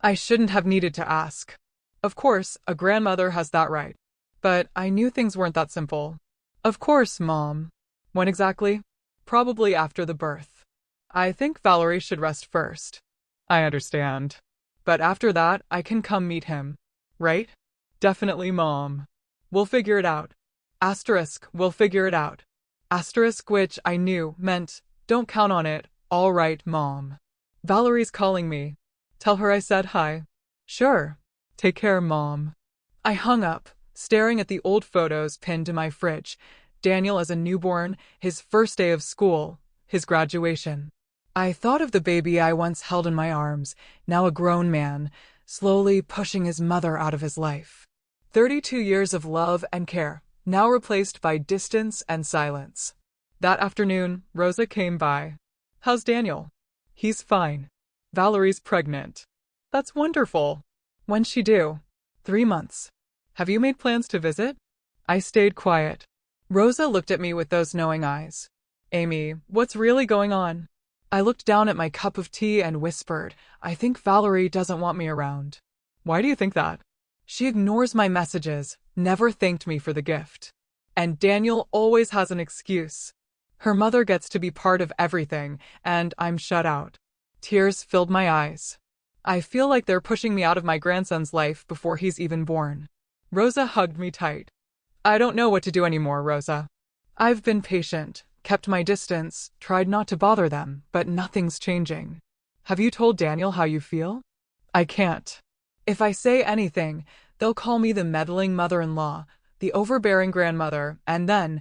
[SPEAKER 1] I shouldn't have needed to ask. Of course, a grandmother has that right. But I knew things weren't that simple. Of course, Mom. When exactly? Probably after the birth. I think Valerie should rest first. I understand. But after that, I can come meet him. Right? Definitely, Mom. We'll figure it out. Asterisk, we'll figure it out. Asterisk, which I knew meant, don't count on it. All right, Mom. Valerie's calling me. Tell her I said hi. Sure. Take care, Mom. I hung up, staring at the old photos pinned to my fridge. Daniel as a newborn, his first day of school, his graduation. I thought of the baby I once held in my arms, now a grown man, slowly pushing his mother out of his life. 32 years of love and care, now replaced by distance and silence. That afternoon, Rosa came by. How's Daniel? He's fine. Valerie's pregnant. That's wonderful. When's she due? 3 months. Have you made plans to visit? I stayed quiet. Rosa looked at me with those knowing eyes. Amy, what's really going on? I looked down at my cup of tea and whispered, I think Valerie doesn't want me around. Why do you think that? She ignores my messages, never thanked me for the gift. And Daniel always has an excuse. Her mother gets to be part of everything, and I'm shut out. Tears filled my eyes. I feel like they're pushing me out of my grandson's life before he's even born. Rosa hugged me tight. I don't know what to do anymore, Rosa. I've been patient, kept my distance, tried not to bother them, but nothing's changing. Have you told Daniel how you feel? I can't. If I say anything, they'll call me the meddling mother-in-law, the overbearing grandmother, and then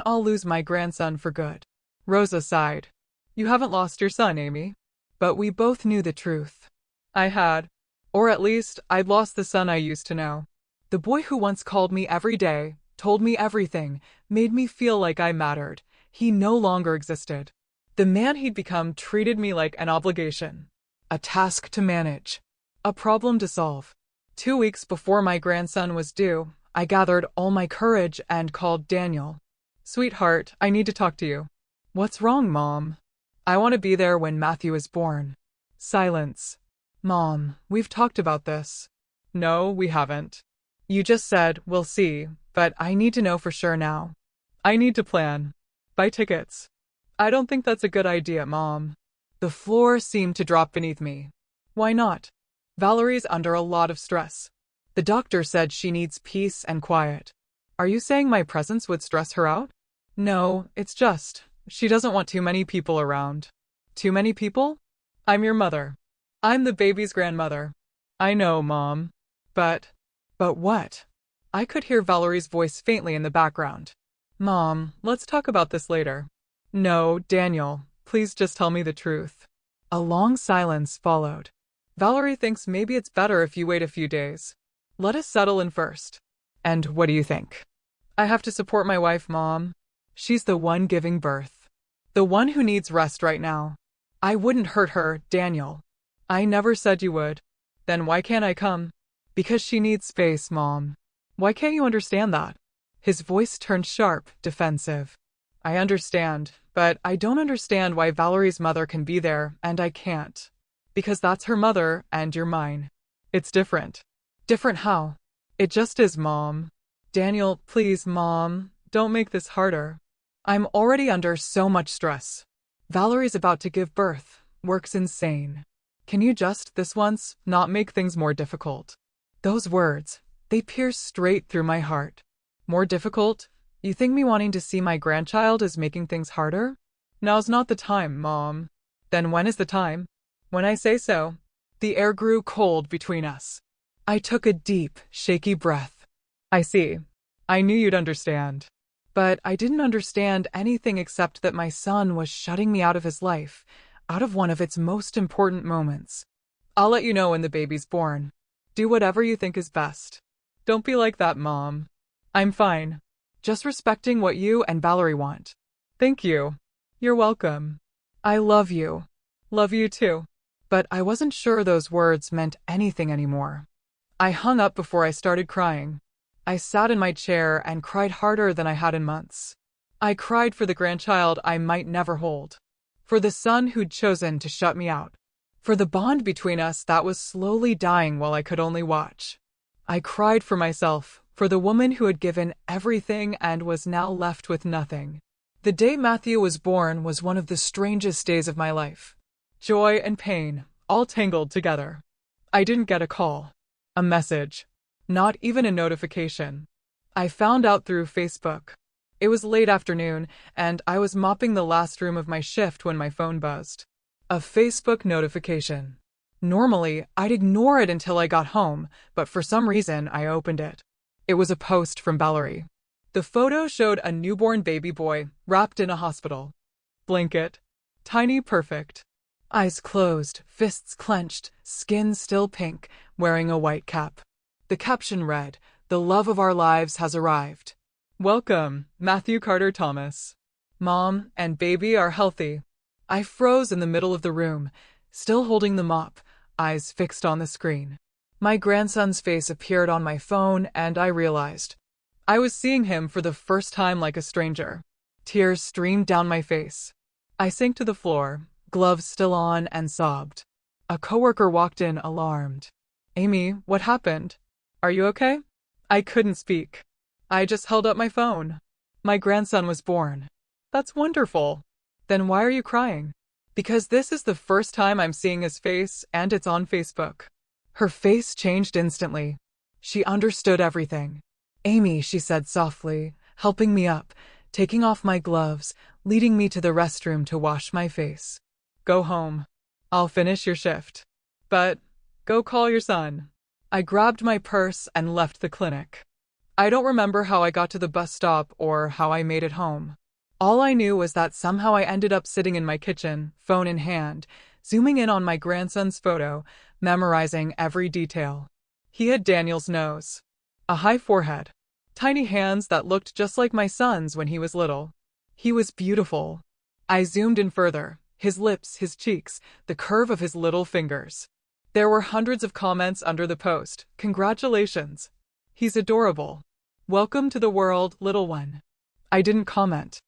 [SPEAKER 1] I'll lose my grandson for good. Rosa sighed. You haven't lost your son, Amy. But we both knew the truth. I had. Or at least, I'd lost the son I used to know. The boy who once called me every day, told me everything, made me feel like I mattered. He no longer existed. The man he'd become treated me like an obligation. A task to manage. A problem to solve. 2 weeks before my grandson was due, I gathered all my courage and called Daniel. Sweetheart, I need to talk to you. What's wrong, Mom? I want to be there when Matthew is born. Silence. Mom, we've talked about this. No, we haven't. You just said, we'll see, but I need to know for sure now. I need to plan. Buy tickets. I don't think that's a good idea, Mom. The floor seemed to drop beneath me. Why not? Valerie's under a lot of stress. The doctor said she needs peace and quiet. Are you saying my presence would stress her out? No, it's just, she doesn't want too many people around. Too many people? I'm your mother. I'm the baby's grandmother. I know, Mom. But what? I could hear Valerie's voice faintly in the background. Mom, let's talk about this later. No, Daniel, please just tell me the truth. A long silence followed. Valerie thinks maybe it's better if you wait a few days. Let us settle in first. And what do you think? I have to support my wife, Mom. She's the one giving birth. The one who needs rest right now. I wouldn't hurt her, Daniel. I never said you would. Then why can't I come? Because she needs space, Mom. Why can't you understand that? His voice turned sharp, defensive. I understand, but I don't understand why Valerie's mother can be there and I can't. Because that's her mother and you're mine. It's different. Different how? It just is, Mom. Daniel, please, Mom, don't make this harder. I'm already under so much stress. Valerie's about to give birth. Work's insane. Can you just, this once, not make things more difficult? Those words, they pierce straight through my heart. More difficult? You think me wanting to see my grandchild is making things harder? Now's not the time, Mom. Then when is the time? When I say so. The air grew cold between us. I took a deep, shaky breath. I see. I knew you'd understand. But I didn't understand anything except that my son was shutting me out of his life, out of one of its most important moments. I'll let you know when the baby's born. Do whatever you think is best. Don't be like that, Mom. I'm fine. Just respecting what you and Valerie want. Thank you. You're welcome. I love you. Love you too. But I wasn't sure those words meant anything anymore. I hung up before I started crying. I sat in my chair and cried harder than I had in months. I cried for the grandchild I might never hold. For the son who'd chosen to shut me out. For the bond between us that was slowly dying while I could only watch. I cried for myself, for the woman who had given everything and was now left with nothing. The day Matthew was born was one of the strangest days of my life. Joy and pain, all tangled together. I didn't get a call, a message, not even a notification. I found out through Facebook. It was late afternoon, and I was mopping the last room of my shift when my phone buzzed. A Facebook notification. Normally, I'd ignore it until I got home, but for some reason, I opened it. It was a post from Valerie. The photo showed a newborn baby boy wrapped in a hospital blanket. Tiny, perfect. Eyes closed, fists clenched, skin still pink, wearing a white cap. The caption read, "The love of our lives has arrived. Welcome, Matthew Carter Thomas. Mom and baby are healthy." I froze in the middle of the room, still holding the mop, eyes fixed on the screen. My grandson's face appeared on my phone, and I realized I was seeing him for the first time like a stranger. Tears streamed down my face. I sank to the floor, gloves still on, and sobbed. A coworker walked in, alarmed. "Amy, what happened? Are you okay?" I couldn't speak. I just held up my phone. My grandson was born. That's wonderful. Then why are you crying? Because this is the first time I'm seeing his face, and it's on Facebook. Her face changed instantly. She understood everything. "Amy," she said softly, helping me up, taking off my gloves, leading me to the restroom to wash my face. "Go home. I'll finish your shift. But go call your son." I grabbed my purse and left the clinic. I don't remember how I got to the bus stop or how I made it home. All I knew was that somehow I ended up sitting in my kitchen, phone in hand, zooming in on my grandson's photo, memorizing every detail. He had Daniel's nose, a high forehead, tiny hands that looked just like my son's when he was little. He was beautiful. I zoomed in further, his lips, his cheeks, the curve of his little fingers. There were hundreds of comments under the post. "Congratulations. He's adorable. Welcome to the world, little one." I didn't comment.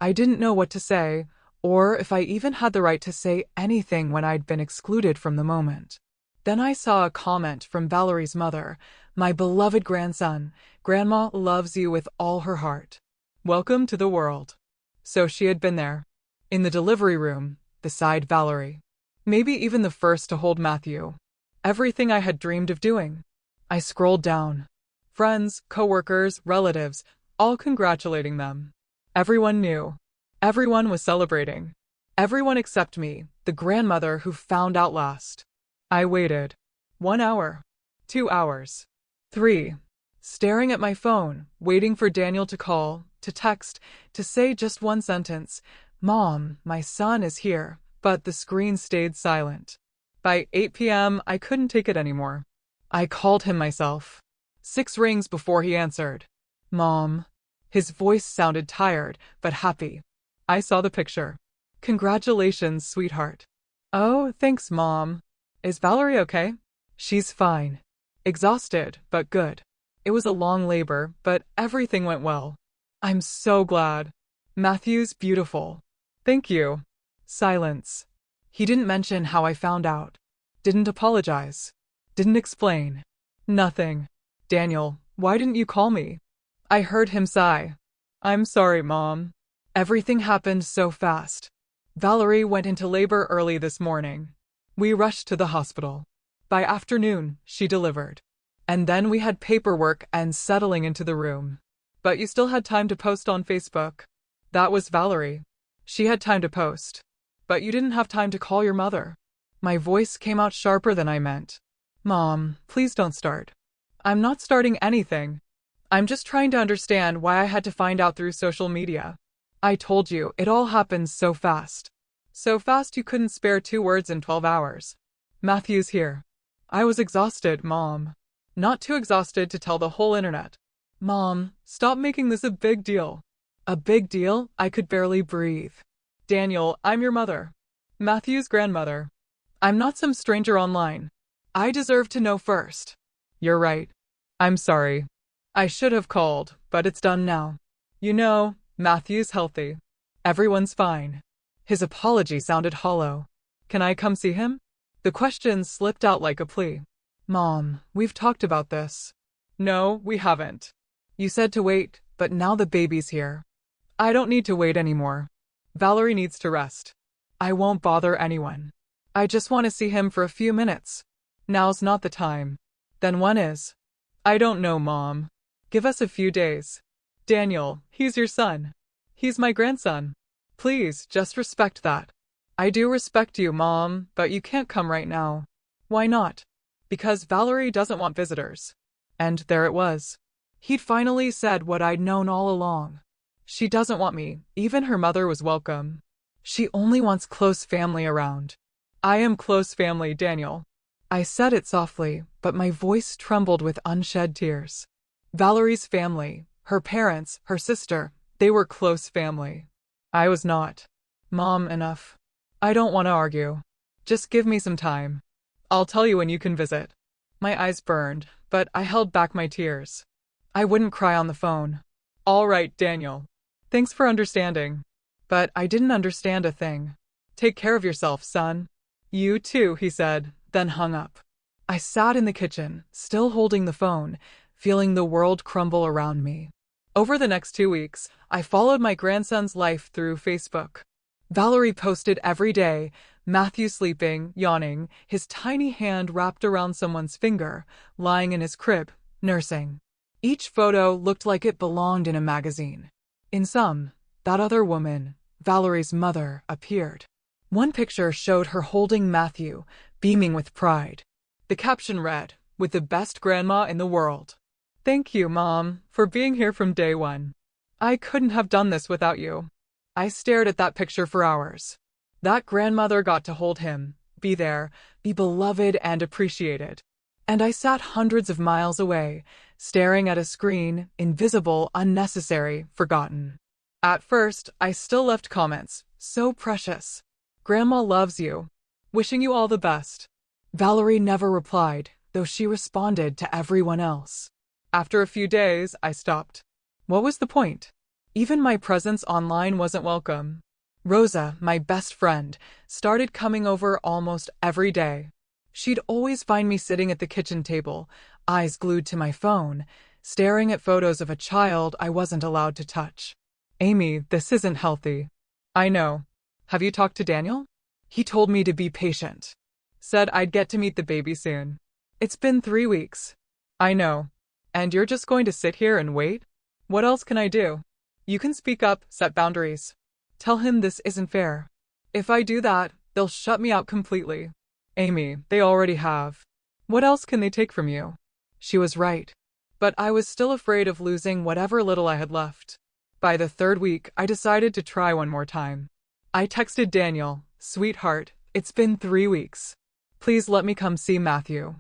[SPEAKER 1] I didn't know what to say, or if I even had the right to say anything when I'd been excluded from the moment. Then I saw a comment from Valerie's mother. "My beloved grandson, Grandma loves you with all her heart. Welcome to the world." So she had been there, in the delivery room, beside Valerie. Maybe even the first to hold Matthew. Everything I had dreamed of doing. I scrolled down. Friends, coworkers, relatives, all congratulating them. Everyone knew. Everyone was celebrating. Everyone except me, the grandmother who found out last. I waited. 1 hour. 2 hours. 3. Staring at my phone, waiting for Daniel to call, to text, to say just one sentence. "Mom, my son is here," but the screen stayed silent. By 8 p.m., I couldn't take it anymore. I called him myself. 6 rings before he answered. "Mom." His voice sounded tired, but happy. I saw the picture. "Congratulations, sweetheart." "Oh, thanks, Mom. Is Valerie okay?" "She's fine. Exhausted, but good. It was a long labor, but everything went well." "I'm so glad. Matthew's beautiful." "Thank you." Silence. He didn't mention how I found out. Didn't apologize. Didn't explain. Nothing. "Daniel, why didn't you call me?" I heard him sigh. "I'm sorry, Mom. Everything happened so fast. Valerie went into labor early this morning. We rushed to the hospital. By afternoon, she delivered. And then we had paperwork and settling into the room. But you still had time to post on Facebook." That was Valerie. She had time to post. "But you didn't have time to call your mother." My voice came out sharper than I meant. "Mom, please don't start. I'm not starting anything. I'm just trying to understand why I had to find out through social media. I told you, it all happened so fast. So fast you couldn't spare 2 words in 12 hours. Matthew's here." I was exhausted, Mom. Not too exhausted to tell the whole internet. "Mom, stop making this a big deal." A big deal? I could barely breathe. "Daniel, I'm your mother. Matthew's grandmother. I'm not some stranger online. I deserve to know first." "You're right. I'm sorry. I should have called, but it's done now. You know, Matthew's healthy. Everyone's fine." His apology sounded hollow. "Can I come see him?" The question slipped out like a plea. Mom, we've talked about this. No, we haven't. You said to wait, but now the baby's here. I don't need to wait anymore. Valerie needs to rest. I won't bother anyone. I just want to see him for a few minutes. Now's not the time. Then when is? I don't know, Mom. Give us a few days. Daniel, he's your son. He's my grandson. Please, just respect that. I do respect you, Mom, but you can't come right now. Why not? Because Valerie doesn't want visitors. And there it was. He'd finally said what I'd known all along. She doesn't want me, even her mother was welcome. She only wants close family around. I am close family, Daniel. I said it softly, but my voice trembled with unshed tears. Valerie's family, her parents, her sister, they were close family. I was not. Mom, enough. I don't want to argue. Just give me some time. I'll tell you when you can visit. My eyes burned, but I held back my tears. I wouldn't cry on the phone. All right, Daniel. Thanks for understanding. But I didn't understand a thing. Take care of yourself, son. You too, he said, then hung up. I sat in the kitchen, still holding the phone, feeling the world crumble around me. Over the next 2 weeks, I followed my grandson's life through Facebook. Valerie posted every day, Matthew sleeping, yawning, his tiny hand wrapped around someone's finger, lying in his crib, nursing. Each photo looked like it belonged in a magazine. In some, that other woman, Valerie's mother, appeared. One picture showed her holding Matthew, beaming with pride. The caption read, "With the best grandma in the world. Thank you, Mom, for being here from day one. I couldn't have done this without you." I stared at that picture for hours. That grandmother got to hold him, be there, be beloved and appreciated. And I sat hundreds of miles away, staring at a screen, invisible, unnecessary, forgotten. At first, I still left comments, so precious. Grandma loves you. Wishing you all the best. Valerie never replied, though she responded to everyone else. After a few days, I stopped. What was the point? Even my presence online wasn't welcome. Rosa, my best friend, started coming over almost every day. She'd always find me sitting at the kitchen table, eyes glued to my phone, staring at photos of a child I wasn't allowed to touch. Amy, this isn't healthy. I know. Have you talked to Daniel? He told me to be patient. Said I'd get to meet the baby soon. It's been 3 weeks. I know. And you're just going to sit here and wait? What else can I do? You can speak up, set boundaries. Tell him this isn't fair. If I do that, they'll shut me out completely. Amy, they already have. What else can they take from you? She was right. But I was still afraid of losing whatever little I had left. By the 3rd week, I decided to try one more time. I texted Daniel, "Sweetheart, it's been 3 weeks. Please let me come see Matthew.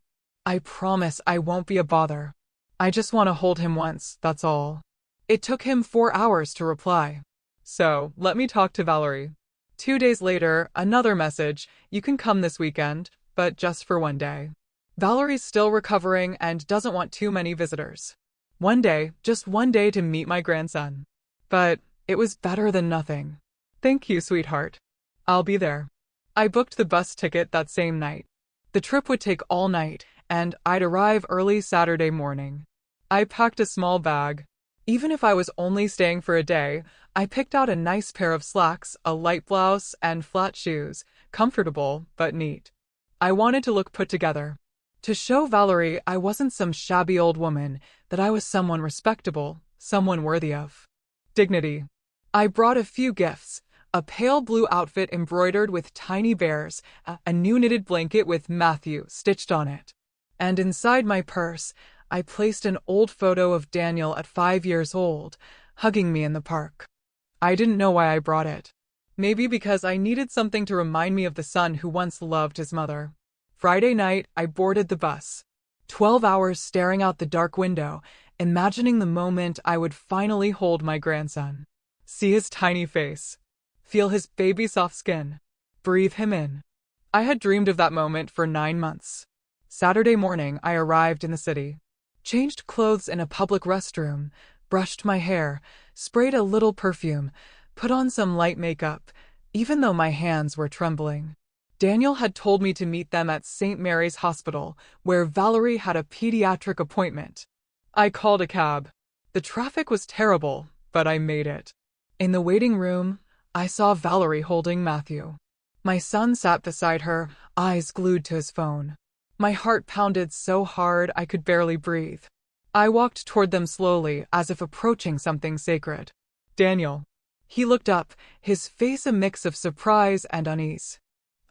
[SPEAKER 1] I promise I won't be a bother. I just want to hold him once, that's all." It took him 4 hours to reply. So, let me talk to Valerie. 2 days later, another message, "You can come this weekend, but just for 1 day. Valerie's still recovering and doesn't want too many visitors. 1 day, just 1 day to meet my grandson." But it was better than nothing. Thank you, sweetheart. I'll be there. I booked the bus ticket that same night. The trip would take all night, and I'd arrive early Saturday morning. I packed a small bag. Even if I was only staying for a day, I picked out a nice pair of slacks, a light blouse, and flat shoes, comfortable but neat. I wanted to look put together. To show Valerie I wasn't some shabby old woman, that I was someone respectable, someone worthy of dignity. I brought a few gifts, a pale blue outfit embroidered with tiny bears, a new knitted blanket with Matthew stitched on it. And inside my purse, I placed an old photo of Daniel at 5 years old, hugging me in the park. I didn't know why I brought it. Maybe because I needed something to remind me of the son who once loved his mother. Friday night, I boarded the bus. 12 hours staring out the dark window, imagining the moment I would finally hold my grandson. See his tiny face. Feel his baby soft skin. Breathe him in. I had dreamed of that moment for 9 months. Saturday morning, I arrived in the city. Changed clothes in a public restroom, brushed my hair, sprayed a little perfume, put on some light makeup, even though my hands were trembling. Daniel had told me to meet them at St. Mary's Hospital, where Valerie had a pediatric appointment. I called a cab. The traffic was terrible, but I made it. In the waiting room, I saw Valerie holding Matthew. My son sat beside her, eyes glued to his phone. My heart pounded so hard I could barely breathe. I walked toward them slowly, as if approaching something sacred. Daniel. He looked up, his face a mix of surprise and unease.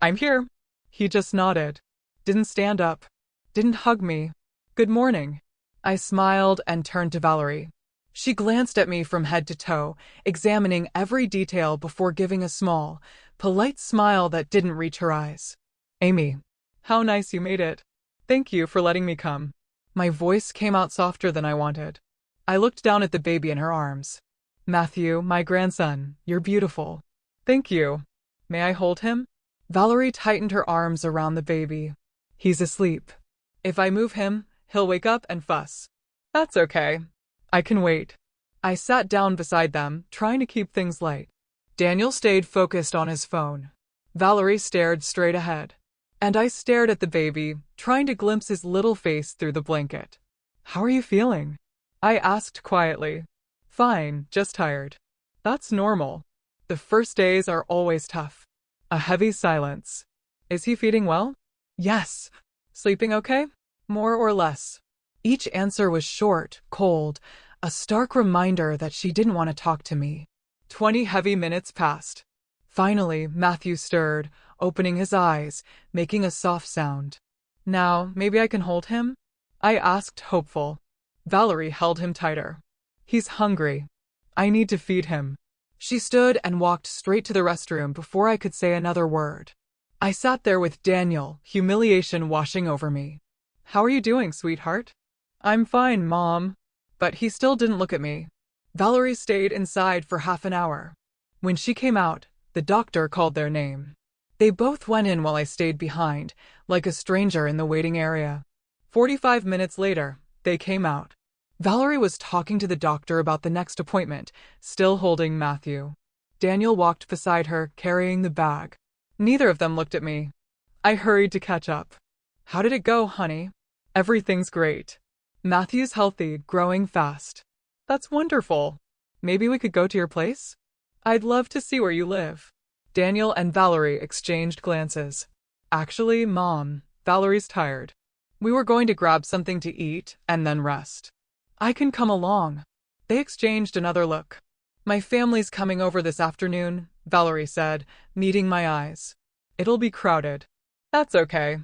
[SPEAKER 1] I'm here. He just nodded. Didn't stand up. Didn't hug me. Good morning. I smiled and turned to Valerie. She glanced at me from head to toe, examining every detail before giving a small, polite smile that didn't reach her eyes. Amy. How nice you made it. Thank you for letting me come. My voice came out softer than I wanted. I looked down at the baby in her arms. Matthew, my grandson, you're beautiful. Thank you. May I hold him? Valerie tightened her arms around the baby. He's asleep. If I move him, he'll wake up and fuss. That's okay. I can wait. I sat down beside them, trying to keep things light. Daniel stayed focused on his phone. Valerie stared straight ahead. And I stared at the baby, trying to glimpse his little face through the blanket. How are you feeling? I asked quietly. Fine, just tired. That's normal. The first days are always tough. A heavy silence. Is he feeding well? Yes. Sleeping okay? More or less. Each answer was short, cold, a stark reminder that she didn't want to talk to me. 20 heavy minutes passed. Finally, Matthew stirred, opening his eyes, making a soft sound. Now, maybe I can hold him? I asked, hopeful. Valerie held him tighter. He's hungry. I need to feed him. She stood and walked straight to the restroom before I could say another word. I sat there with Daniel, humiliation washing over me. How are you doing, sweetheart? I'm fine, Mom. But he still didn't look at me. Valerie stayed inside for half an hour. When she came out, the doctor called their name. They both went in while I stayed behind, like a stranger in the waiting area. 45 minutes later, they came out. Valerie was talking to the doctor about the next appointment, still holding Matthew. Daniel walked beside her, carrying the bag. Neither of them looked at me. I hurried to catch up. How did it go, honey? Everything's great. Matthew's healthy, growing fast. That's wonderful. Maybe we could go to your place? I'd love to see where you live. Daniel and Valerie exchanged glances. Actually, Mom, Valerie's tired. We were going to grab something to eat and then rest. I can come along. They exchanged another look. My family's coming over this afternoon, Valerie said, meeting my eyes. It'll be crowded. That's okay.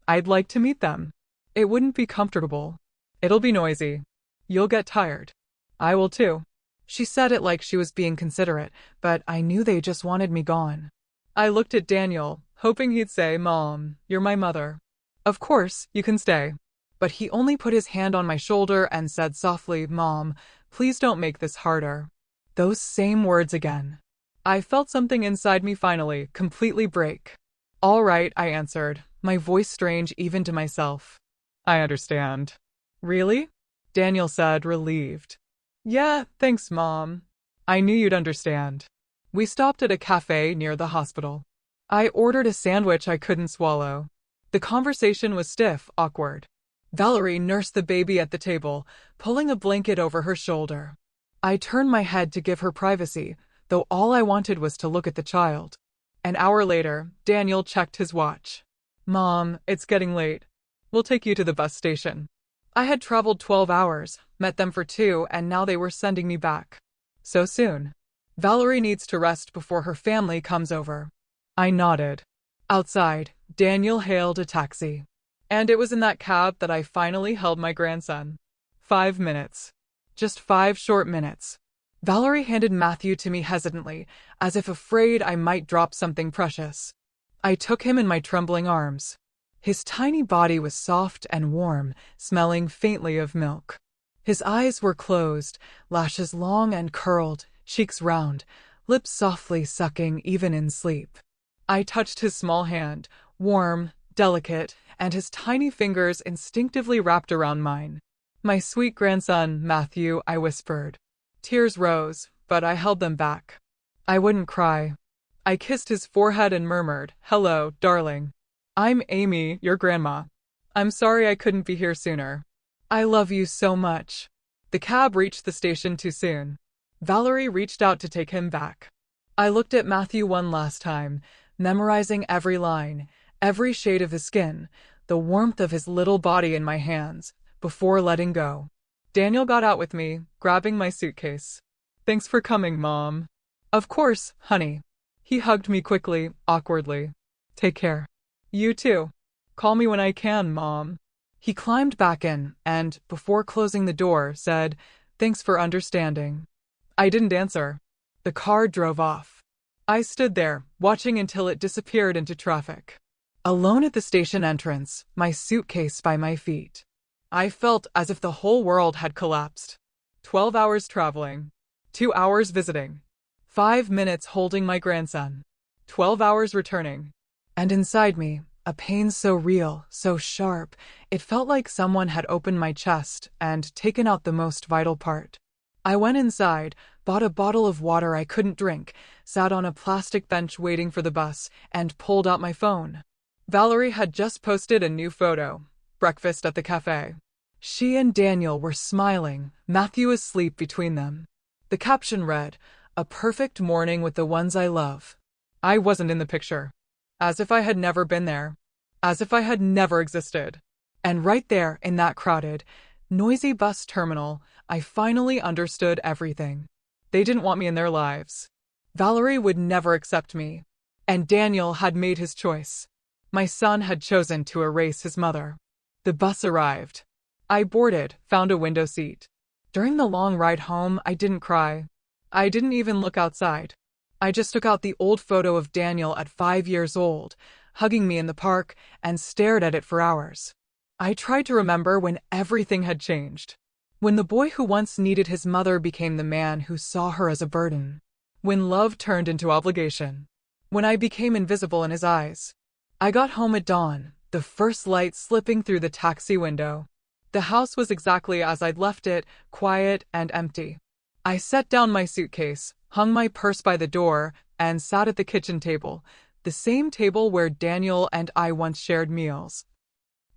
[SPEAKER 1] I'd like to meet them. It wouldn't be comfortable. It'll be noisy. You'll get tired. I will too. She said it like she was being considerate, but I knew they just wanted me gone. I looked at Daniel, hoping he'd say, Mom, you're my mother. Of course, you can stay. But he only put his hand on my shoulder and said softly, Mom, please don't make this harder. Those same words again. I felt something inside me finally, completely break. All right, I answered, my voice strange even to myself. I understand. Really? Daniel said, relieved. Yeah, thanks, Mom. I knew you'd understand. We stopped at a cafe near the hospital. I ordered a sandwich I couldn't swallow. The conversation was stiff, awkward. Valerie nursed the baby at the table, pulling a blanket over her shoulder. I turned my head to give her privacy, though all I wanted was to look at the child. An hour later, Daniel checked his watch. Mom, it's getting late. We'll take you to the bus station. I had traveled 12 hours, met them for 2, and now they were sending me back. So soon. Valerie needs to rest before her family comes over. I nodded. Outside, Daniel hailed a taxi. And it was in that cab that I finally held my grandson. 5 minutes. Just 5 short minutes. Valerie handed Matthew to me hesitantly, as if afraid I might drop something precious. I took him in my trembling arms. His tiny body was soft and warm, smelling faintly of milk. His eyes were closed, lashes long and curled, cheeks round, lips softly sucking even in sleep. I touched his small hand, warm, delicate, and his tiny fingers instinctively wrapped around mine. My sweet grandson, Matthew, I whispered. Tears rose, but I held them back. I wouldn't cry. I kissed his forehead and murmured, "Hello, darling. I'm Amy, your grandma. I'm sorry I couldn't be here sooner. I love you so much." The cab reached the station too soon. Valerie reached out to take him back. I looked at Matthew one last time, memorizing every line, every shade of his skin, the warmth of his little body in my hands, before letting go. Daniel got out with me, grabbing my suitcase. "Thanks for coming, Mom." "Of course, honey." He hugged me quickly, awkwardly. "Take care." "You too. Call me when I can, Mom." He climbed back in and, before closing the door, said, "Thanks for understanding." I didn't answer. The car drove off. I stood there, watching until it disappeared into traffic. Alone at the station entrance, my suitcase by my feet. I felt as if the whole world had collapsed. 12 hours traveling. 2 hours visiting. 5 minutes holding my grandson. 12 hours returning. And inside me, a pain so real, so sharp, it felt like someone had opened my chest and taken out the most vital part. I went inside, bought a bottle of water I couldn't drink, sat on a plastic bench waiting for the bus, and pulled out my phone. Valerie had just posted a new photo. Breakfast at the cafe. She and Daniel were smiling, Matthew asleep between them. The caption read, "A perfect morning with the ones I love." I wasn't in the picture. As if I had never been there. As if I had never existed. And right there, in that crowded, noisy bus terminal, I finally understood everything. They didn't want me in their lives. Valerie would never accept me. And Daniel had made his choice. My son had chosen to erase his mother. The bus arrived. I boarded, found a window seat. During the long ride home, I didn't cry. I didn't even look outside. I just took out the old photo of Daniel at 5 years old, hugging me in the park, and stared at it for hours. I tried to remember when everything had changed. When the boy who once needed his mother became the man who saw her as a burden. When love turned into obligation. When I became invisible in his eyes. I got home at dawn, the first light slipping through the taxi window. The house was exactly as I'd left it, quiet and empty. I set down my suitcase, hung my purse by the door, and sat at the kitchen table, the same table where Daniel and I once shared meals.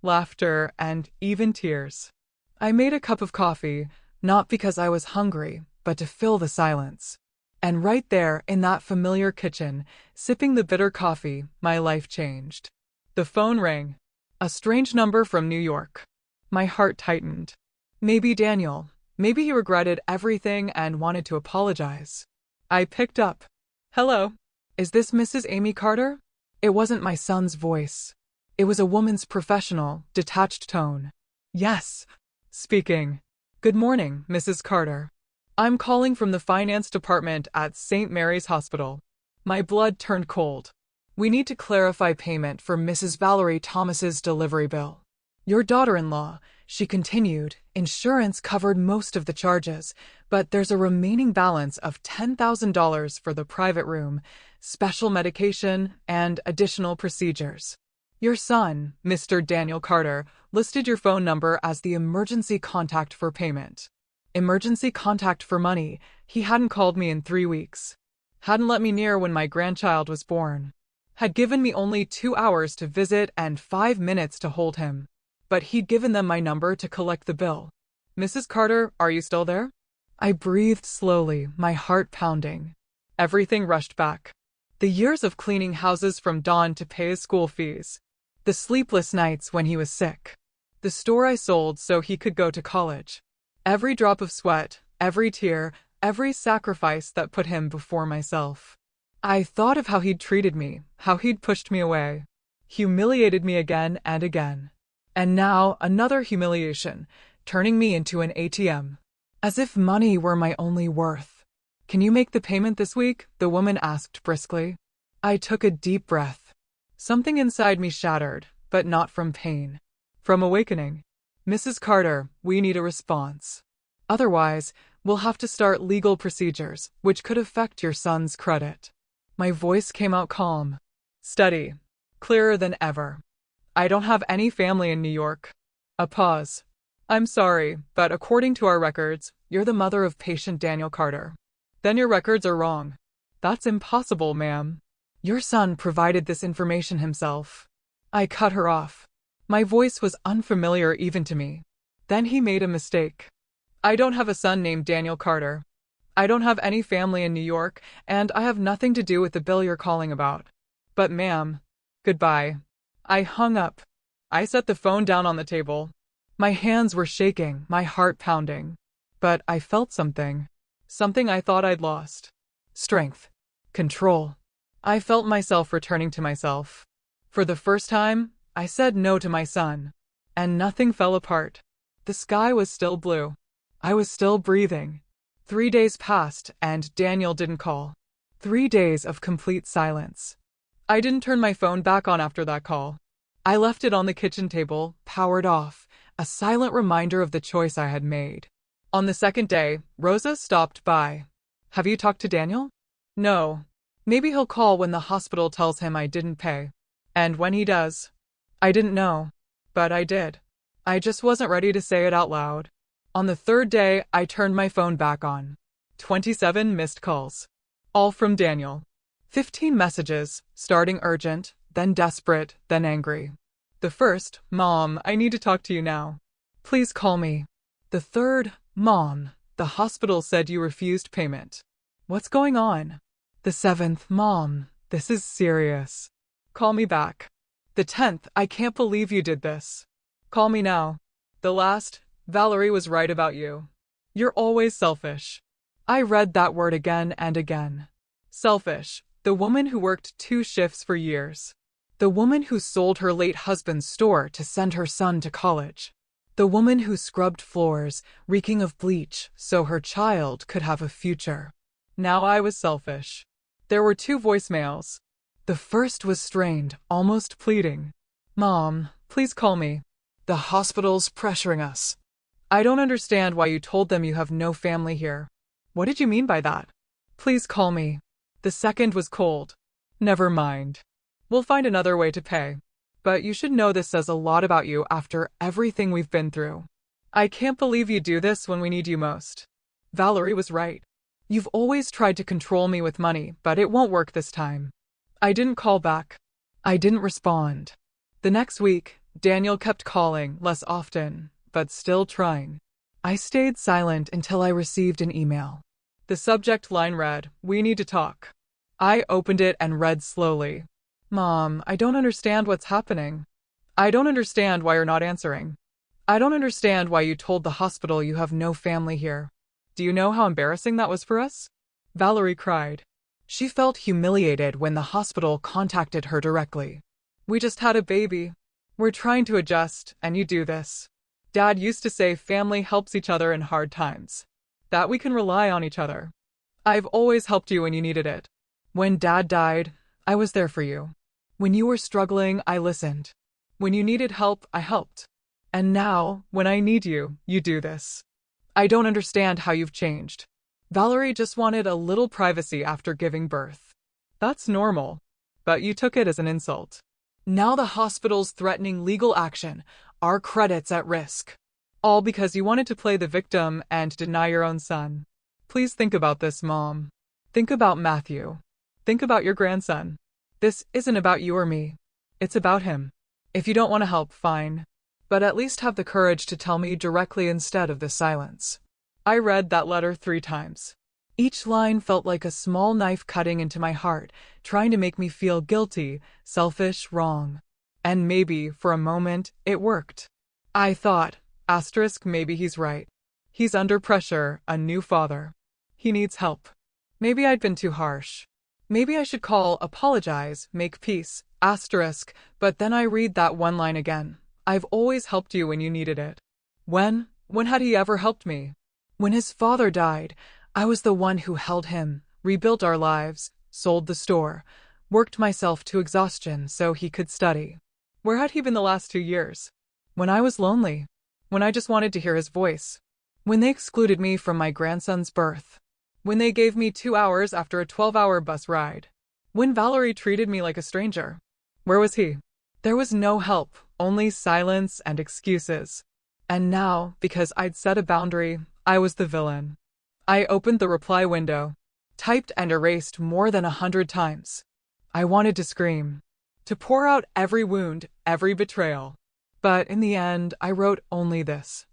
[SPEAKER 1] Laughter and even tears. I made a cup of coffee, not because I was hungry, but to fill the silence. And right there, in that familiar kitchen, sipping the bitter coffee, my life changed. The phone rang. A strange number from New York. My heart tightened. Maybe Daniel. Maybe he regretted everything and wanted to apologize. I picked up. "Hello. Is this Mrs. Amy Carter?" It wasn't my son's voice. It was a woman's professional, detached tone. "Yes. Speaking." "Good morning, Mrs. Carter. I'm calling from the finance department at St. Mary's Hospital." My blood turned cold. "We need to clarify payment for Mrs. Valerie Thomas's delivery bill. Your daughter-in-law," she continued, "insurance covered most of the charges, but there's a remaining balance of $10,000 for the private room, special medication, and additional procedures. Your son, Mr. Daniel Carter, listed your phone number as the emergency contact for payment. Emergency contact for money. He hadn't called me in 3 weeks. Hadn't let me near when my grandchild was born. Had given me only 2 hours to visit and 5 minutes to hold him. But he'd given them my number to collect the bill. Mrs. Carter, are you still there?" I breathed slowly, my heart pounding. Everything rushed back. The years of cleaning houses from dawn to pay his school fees. The sleepless nights when he was sick. The store I sold so he could go to college. Every drop of sweat, every tear, every sacrifice that put him before myself. I thought of how he'd treated me, how he'd pushed me away. Humiliated me again and again. And now, another humiliation, turning me into an ATM. As if money were my only worth. "Can you make the payment this week?" the woman asked briskly. I took a deep breath. Something inside me shattered, but not from pain. From awakening. "Mrs. Carter, we need a response. Otherwise, we'll have to start legal procedures, which could affect your son's credit." My voice came out calm. Steady. Clearer than ever. "I don't have any family in New York." A pause. "I'm sorry, but according to our records, you're the mother of patient Daniel Carter." "Then your records are wrong." "That's impossible, ma'am." Your son provided this information himself. I cut her off. My voice was unfamiliar even to me. Then he made a mistake. I don't have a son named Daniel Carter. I don't have any family in New York, and I have nothing to do with the bill you're calling about. But ma'am, goodbye. I hung up. I set the phone down on the table. My hands were shaking, my heart pounding. But I felt something. Something I thought I'd lost. Strength. Control. I felt myself returning to myself. For the first time, I said no to my son. And nothing fell apart. The sky was still blue. I was still breathing. 3 days passed, and Daniel didn't call. 3 days of complete silence. I didn't turn my phone back on after that call. I left it on the kitchen table, powered off, a silent reminder of the choice I had made. On the second day, Rosa stopped by. Have you talked to Daniel? No. Maybe he'll call when the hospital tells him I didn't pay. And when he does. I didn't know. But I did. I just wasn't ready to say it out loud. On the third day, I turned my phone back on. 27 missed calls. All from Daniel. 15 messages, starting urgent, then desperate, then angry. The first, Mom, I need to talk to you now. Please call me. The third, Mom, the hospital said you refused payment. What's going on? The seventh, Mom, this is serious. Call me back. The 10th, I can't believe you did this. Call me now. The last, Valerie was right about you. You're always selfish. I read that word again and again. Selfish, the woman who worked 2 shifts for years. The woman who sold her late husband's store to send her son to college. The woman who scrubbed floors, reeking of bleach, so her child could have a future. Now I was selfish. There were 2 voicemails. The first was strained, almost pleading. Mom, please call me. The hospital's pressuring us. I don't understand why you told them you have no family here. What did you mean by that? Please call me. The second was cold. Never mind. We'll find another way to pay. But you should know this says a lot about you after everything we've been through. I can't believe you do this when we need you most. Valerie was right. You've always tried to control me with money, but it won't work this time. I didn't call back. I didn't respond. The next week, Daniel kept calling, less often, but still trying. I stayed silent until I received an email. The subject line read, "We need to talk." I opened it and read slowly. Mom, I don't understand what's happening. I don't understand why you're not answering. I don't understand why you told the hospital you have no family here. Do you know how embarrassing that was for us? Valerie cried. She felt humiliated when the hospital contacted her directly. We just had a baby. We're trying to adjust, and you do this. Dad used to say family helps each other in hard times. That we can rely on each other. I've always helped you when you needed it. When Dad died, I was there for you. When you were struggling, I listened. When you needed help, I helped. And now, when I need you, you do this. I don't understand how you've changed. Valerie just wanted a little privacy after giving birth. That's normal. But you took it as an insult. Now the hospital's threatening legal action, our credits at risk. All because you wanted to play the victim and deny your own son. Please think about this, Mom. Think about Matthew. Think about your grandson. This isn't about you or me. It's about him. If you don't want to help, fine. But at least have the courage to tell me directly instead of the silence. I read that letter 3 times. Each line felt like a small knife cutting into my heart, trying to make me feel guilty, selfish, wrong. And maybe, for a moment, it worked. I thought, *, maybe he's right. He's under pressure, a new father. He needs help. Maybe I'd been too harsh. Maybe I should call, apologize, make peace, *, but then I read that one line again. I've always helped you when you needed it. When had he ever helped me? When his father died, I was the one who held him, rebuilt our lives, sold the store, worked myself to exhaustion so he could study. Where had he been the last 2 years? When I was lonely. When I just wanted to hear his voice. When they excluded me from my grandson's birth. When they gave me 2 hours after a 12-hour bus ride. When Valerie treated me like a stranger. Where was he? There was no help, only silence and excuses. And now, because I'd set a boundary, I was the villain. I opened the reply window. Typed and erased more than 100 times. I wanted to scream, to pour out every wound, every betrayal. But in the end, I wrote only this.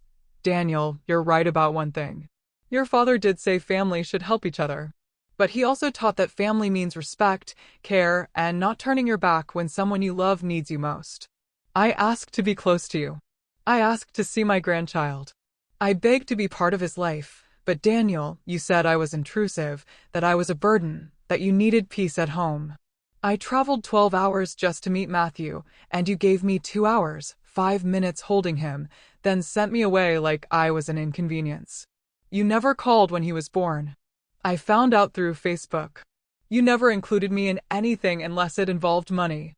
[SPEAKER 1] Daniel, you're right about one thing. Your father did say family should help each other. But he also taught that family means respect, care, and not turning your back when someone you love needs you most. I asked to be close to you. I asked to see my grandchild. I begged to be part of his life. But Daniel, you said I was intrusive, that I was a burden, that you needed peace at home. I traveled 12 hours just to meet Matthew, and you gave me 2 hours, 5 minutes holding him, then sent me away like I was an inconvenience. You never called when he was born. I found out through Facebook. You never included me in anything unless it involved money.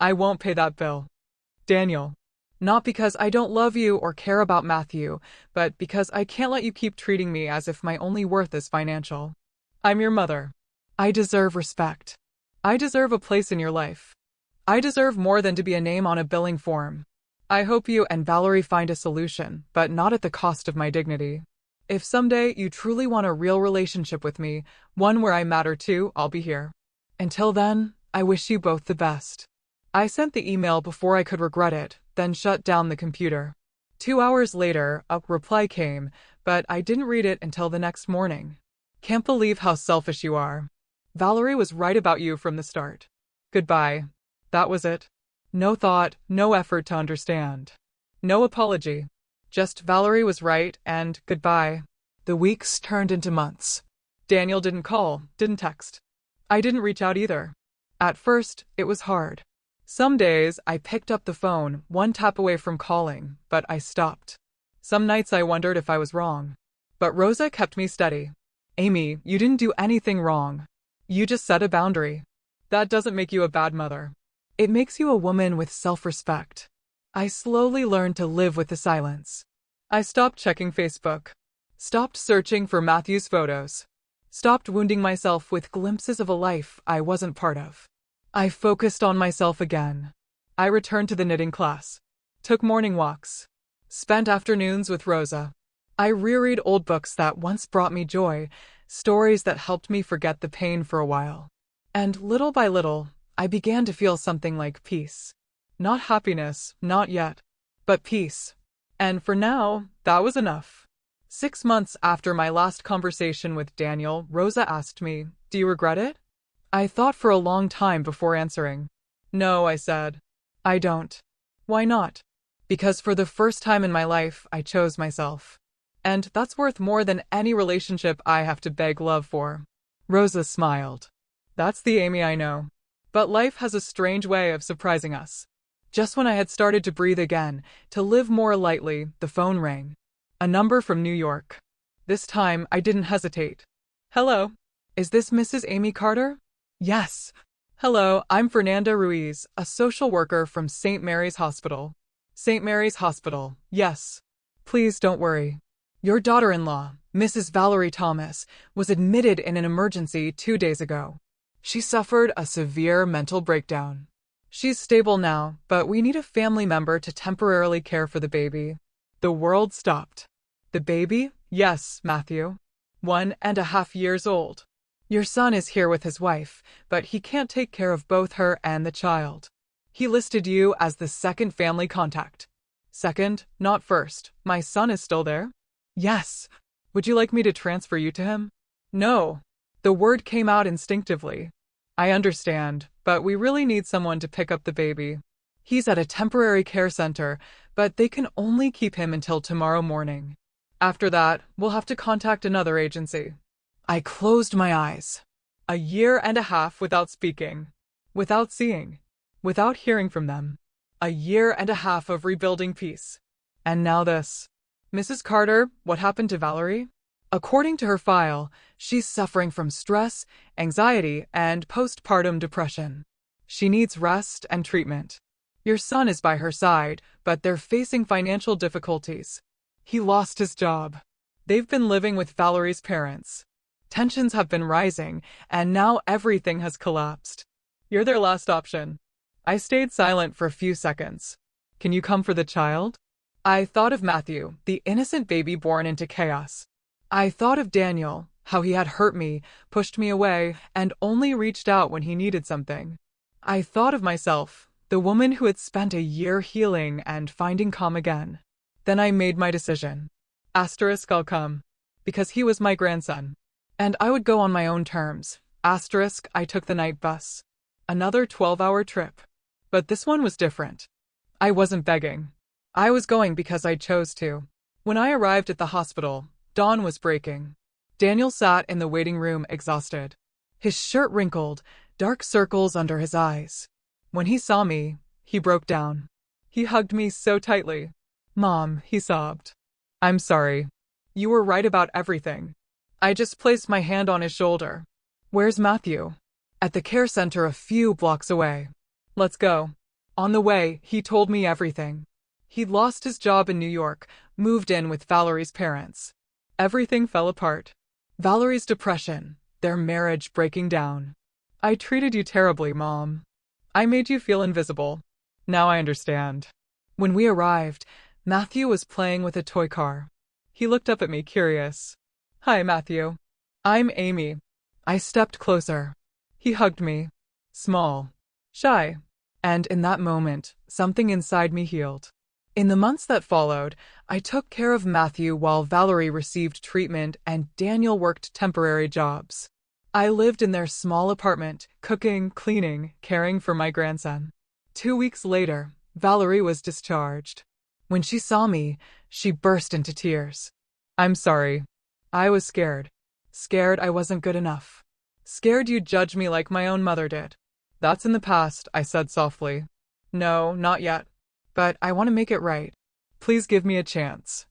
[SPEAKER 1] I won't pay that bill. Daniel. Not because I don't love you or care about Matthew, but because I can't let you keep treating me as if my only worth is financial. I'm your mother. I deserve respect. I deserve a place in your life. I deserve more than to be a name on a billing form. I hope you and Valerie find a solution, but not at the cost of my dignity. If someday you truly want a real relationship with me, one where I matter too, I'll be here. Until then, I wish you both the best. I sent the email before I could regret it, then shut down the computer. 2 hours later, a reply came, but I didn't read it until the next morning. Can't believe how selfish you are. Valerie was right about you from the start. Goodbye. That was it. No thought, no effort to understand. No apology. Just Valerie was right and goodbye. The weeks turned into months. Daniel didn't call, didn't text. I didn't reach out either. At first, it was hard. Some days, I picked up the phone, one tap away from calling, but I stopped. Some nights I wondered if I was wrong. But Rosa kept me steady. Amy, you didn't do anything wrong. You just set a boundary. That doesn't make you a bad mother. It makes you a woman with self-respect. I slowly learned to live with the silence. I stopped checking Facebook. Stopped searching for Matthew's photos. Stopped wounding myself with glimpses of a life I wasn't part of. I focused on myself again. I returned to the knitting class. Took morning walks. Spent afternoons with Rosa. I reread old books that once brought me joy, stories that helped me forget the pain for a while. And little by little, I began to feel something like peace. Not happiness, not yet, but peace. And for now, that was enough. 6 months after my last conversation with Daniel, Rosa asked me, "Do you regret it?" I thought for a long time before answering. "No," I said. "I don't." "Why not?" "Because for the first time in my life, I chose myself. And that's worth more than any relationship I have to beg love for." Rosa smiled. "That's the Amy I know. But life has a strange way of surprising us." Just when I had started to breathe again, to live more lightly, the phone rang. A number from New York. This time, I didn't hesitate. "Hello. Is this Mrs. Amy Carter?" "Yes." "Hello, I'm Fernanda Ruiz, a social worker from St. Mary's Hospital." "St. Mary's Hospital, yes. Please don't worry. Your daughter-in-law, Mrs. Valerie Thomas, was admitted in an emergency 2 days ago. She suffered a severe mental breakdown. She's stable now, but we need a family member to temporarily care for the baby." The world stopped. "The baby?" "Yes, Matthew. 1.5 years old. Your son is here with his wife, but he can't take care of both her and the child. He listed you as the second family contact." "Second, not first. My son is still there?" "Yes." "Would you like me to transfer you to him?" "No." The word came out instinctively. "I understand, but we really need someone to pick up the baby. He's at a temporary care center, but they can only keep him until tomorrow morning. After that, we'll have to contact another agency." I closed my eyes. 1.5 years without speaking, without seeing, without hearing from them. 1.5 years of rebuilding peace. And now this. "Mrs. Carter, what happened to Valerie?" According to her file, she's suffering from stress, anxiety, and postpartum depression. She needs rest and treatment. Your son is by her side, but they're facing financial difficulties. He lost his job. They've been living with Valerie's parents. Tensions have been rising, and now everything has collapsed. You're their last option." I stayed silent for a few seconds. "Can you come for the child?" I thought of Matthew, the innocent baby born into chaos. I thought of Daniel, how he had hurt me, pushed me away, and only reached out when he needed something. I thought of myself, the woman who had spent a year healing and finding calm again. Then I made my decision. Asterisk, I'll come. Because he was my grandson. And I would go on my own terms. Asterisk, I took the night bus. Another 12-hour trip. But this one was different. I wasn't begging. I was going because I chose to. When I arrived at the hospital, dawn was breaking. Daniel sat in the waiting room exhausted. His shirt wrinkled, dark circles under his eyes. When he saw me, he broke down. He hugged me so tightly. "Mom," he sobbed. "I'm sorry. You were right about everything." I just placed my hand on his shoulder. "Where's Matthew?" "At the care center a few blocks away." "Let's go." On the way, he told me everything. He'd lost his job in New York, moved in with Valerie's parents. Everything fell apart. Valerie's depression, their marriage breaking down. "I treated you terribly, Mom. I made you feel invisible. Now I understand." When we arrived, Matthew was playing with a toy car. He looked up at me, curious. "Hi, Matthew. I'm Amy." I stepped closer. He hugged me. Small. Shy. And in that moment, something inside me healed. In the months that followed, I took care of Matthew while Valerie received treatment and Daniel worked temporary jobs. I lived in their small apartment, cooking, cleaning, caring for my grandson. 2 weeks later, Valerie was discharged. When she saw me, she burst into tears. "I'm sorry. I was scared. Scared I wasn't good enough. Scared you'd judge me like my own mother did." "That's in the past," I said softly. "No, not yet. But I want to make it right. Please give me a chance."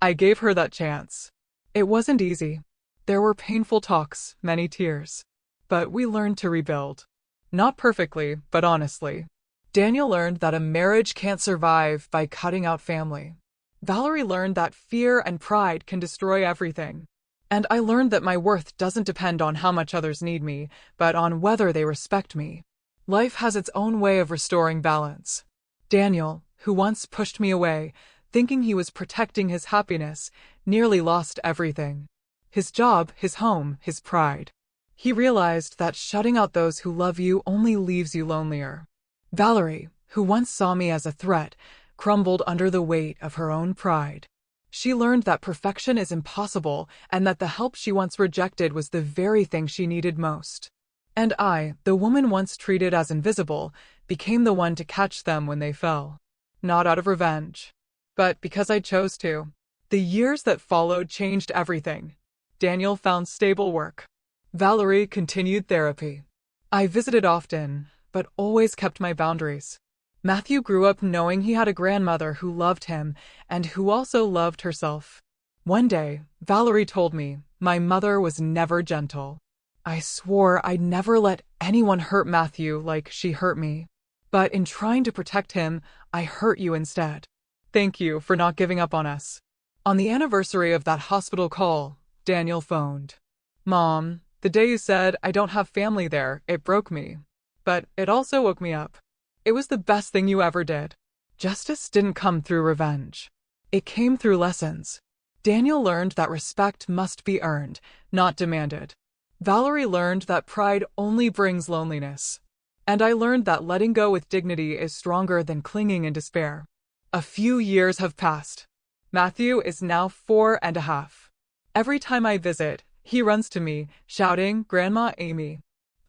[SPEAKER 1] I gave her that chance. It wasn't easy. There were painful talks, many tears. But we learned to rebuild. Not perfectly, but honestly. Daniel learned that a marriage can't survive by cutting out family. Valerie learned that fear and pride can destroy everything. And I learned that my worth doesn't depend on how much others need me, but on whether they respect me. Life has its own way of restoring balance. Daniel, who once pushed me away, thinking he was protecting his happiness, nearly lost everything. His job, his home, his pride. He realized that shutting out those who love you only leaves you lonelier. Valerie, who once saw me as a threat, crumbled under the weight of her own pride. She learned that perfection is impossible and that the help she once rejected was the very thing she needed most. And I, the woman once treated as invisible, became the one to catch them when they fell. Not out of revenge, but because I chose to. The years that followed changed everything. Daniel found stable work. Valerie continued therapy. I visited often, but always kept my boundaries. Matthew grew up knowing he had a grandmother who loved him and who also loved herself. One day, Valerie told me, "My mother was never gentle." I swore I'd never let anyone hurt Matthew like she hurt me. But in trying to protect him, I hurt you instead. Thank you for not giving up on us. On the anniversary of that hospital call, Daniel phoned. "Mom, the day you said I don't have family there, it broke me. But it also woke me up. It was the best thing you ever did." Justice didn't come through revenge. It came through lessons. Daniel learned that respect must be earned, not demanded. Valerie learned that pride only brings loneliness. And I learned that letting go with dignity is stronger than clinging in despair. A few years have passed. Matthew is now 4.5. Every time I visit, he runs to me, shouting, "Grandma Amy."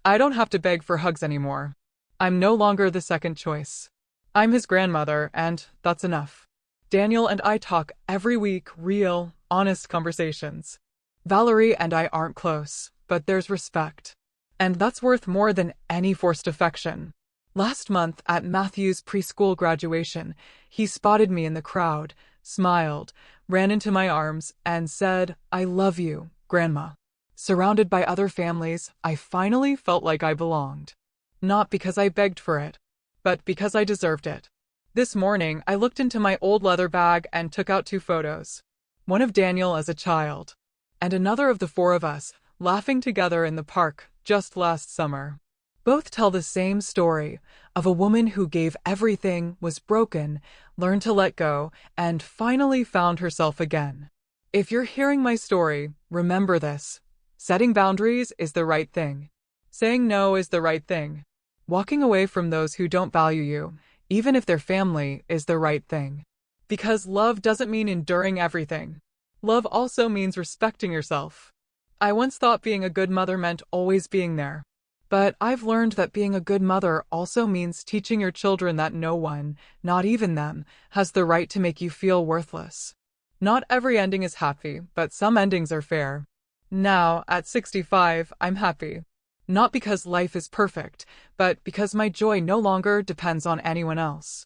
[SPEAKER 1] I don't have to beg for hugs anymore. I'm no longer the second choice. I'm his grandmother, and that's enough. Daniel and I talk every week, real, honest conversations. Valerie and I aren't close, but there's respect. And that's worth more than any forced affection. Last month at Matthew's preschool graduation, he spotted me in the crowd, smiled, ran into my arms, and said, "I love you, Grandma." Surrounded by other families, I finally felt like I belonged. Not because I begged for it, but because I deserved it. This morning, I looked into my old leather bag and took out 2 photos. One of Daniel as a child, and another of the 4 of us, laughing together in the park just last summer. Both tell the same story of a woman who gave everything, was broken, learned to let go, and finally found herself again. If you're hearing my story, remember this. Setting boundaries is the right thing. Saying no is the right thing. Walking away from those who don't value you, even if they're family, is the right thing. Because love doesn't mean enduring everything. Love also means respecting yourself. I once thought being a good mother meant always being there. But I've learned that being a good mother also means teaching your children that no one, not even them, has the right to make you feel worthless. Not every ending is happy, but some endings are fair. Now, at 65, I'm happy. Not because life is perfect, but because my joy no longer depends on anyone else.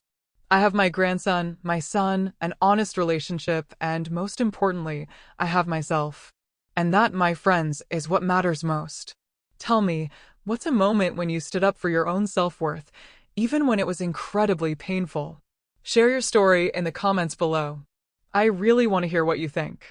[SPEAKER 1] I have my grandson, my son, an honest relationship, and most importantly, I have myself. And that, my friends, is what matters most. Tell me, what's a moment when you stood up for your own self-worth, even when it was incredibly painful? Share your story in the comments below. I really want to hear what you think.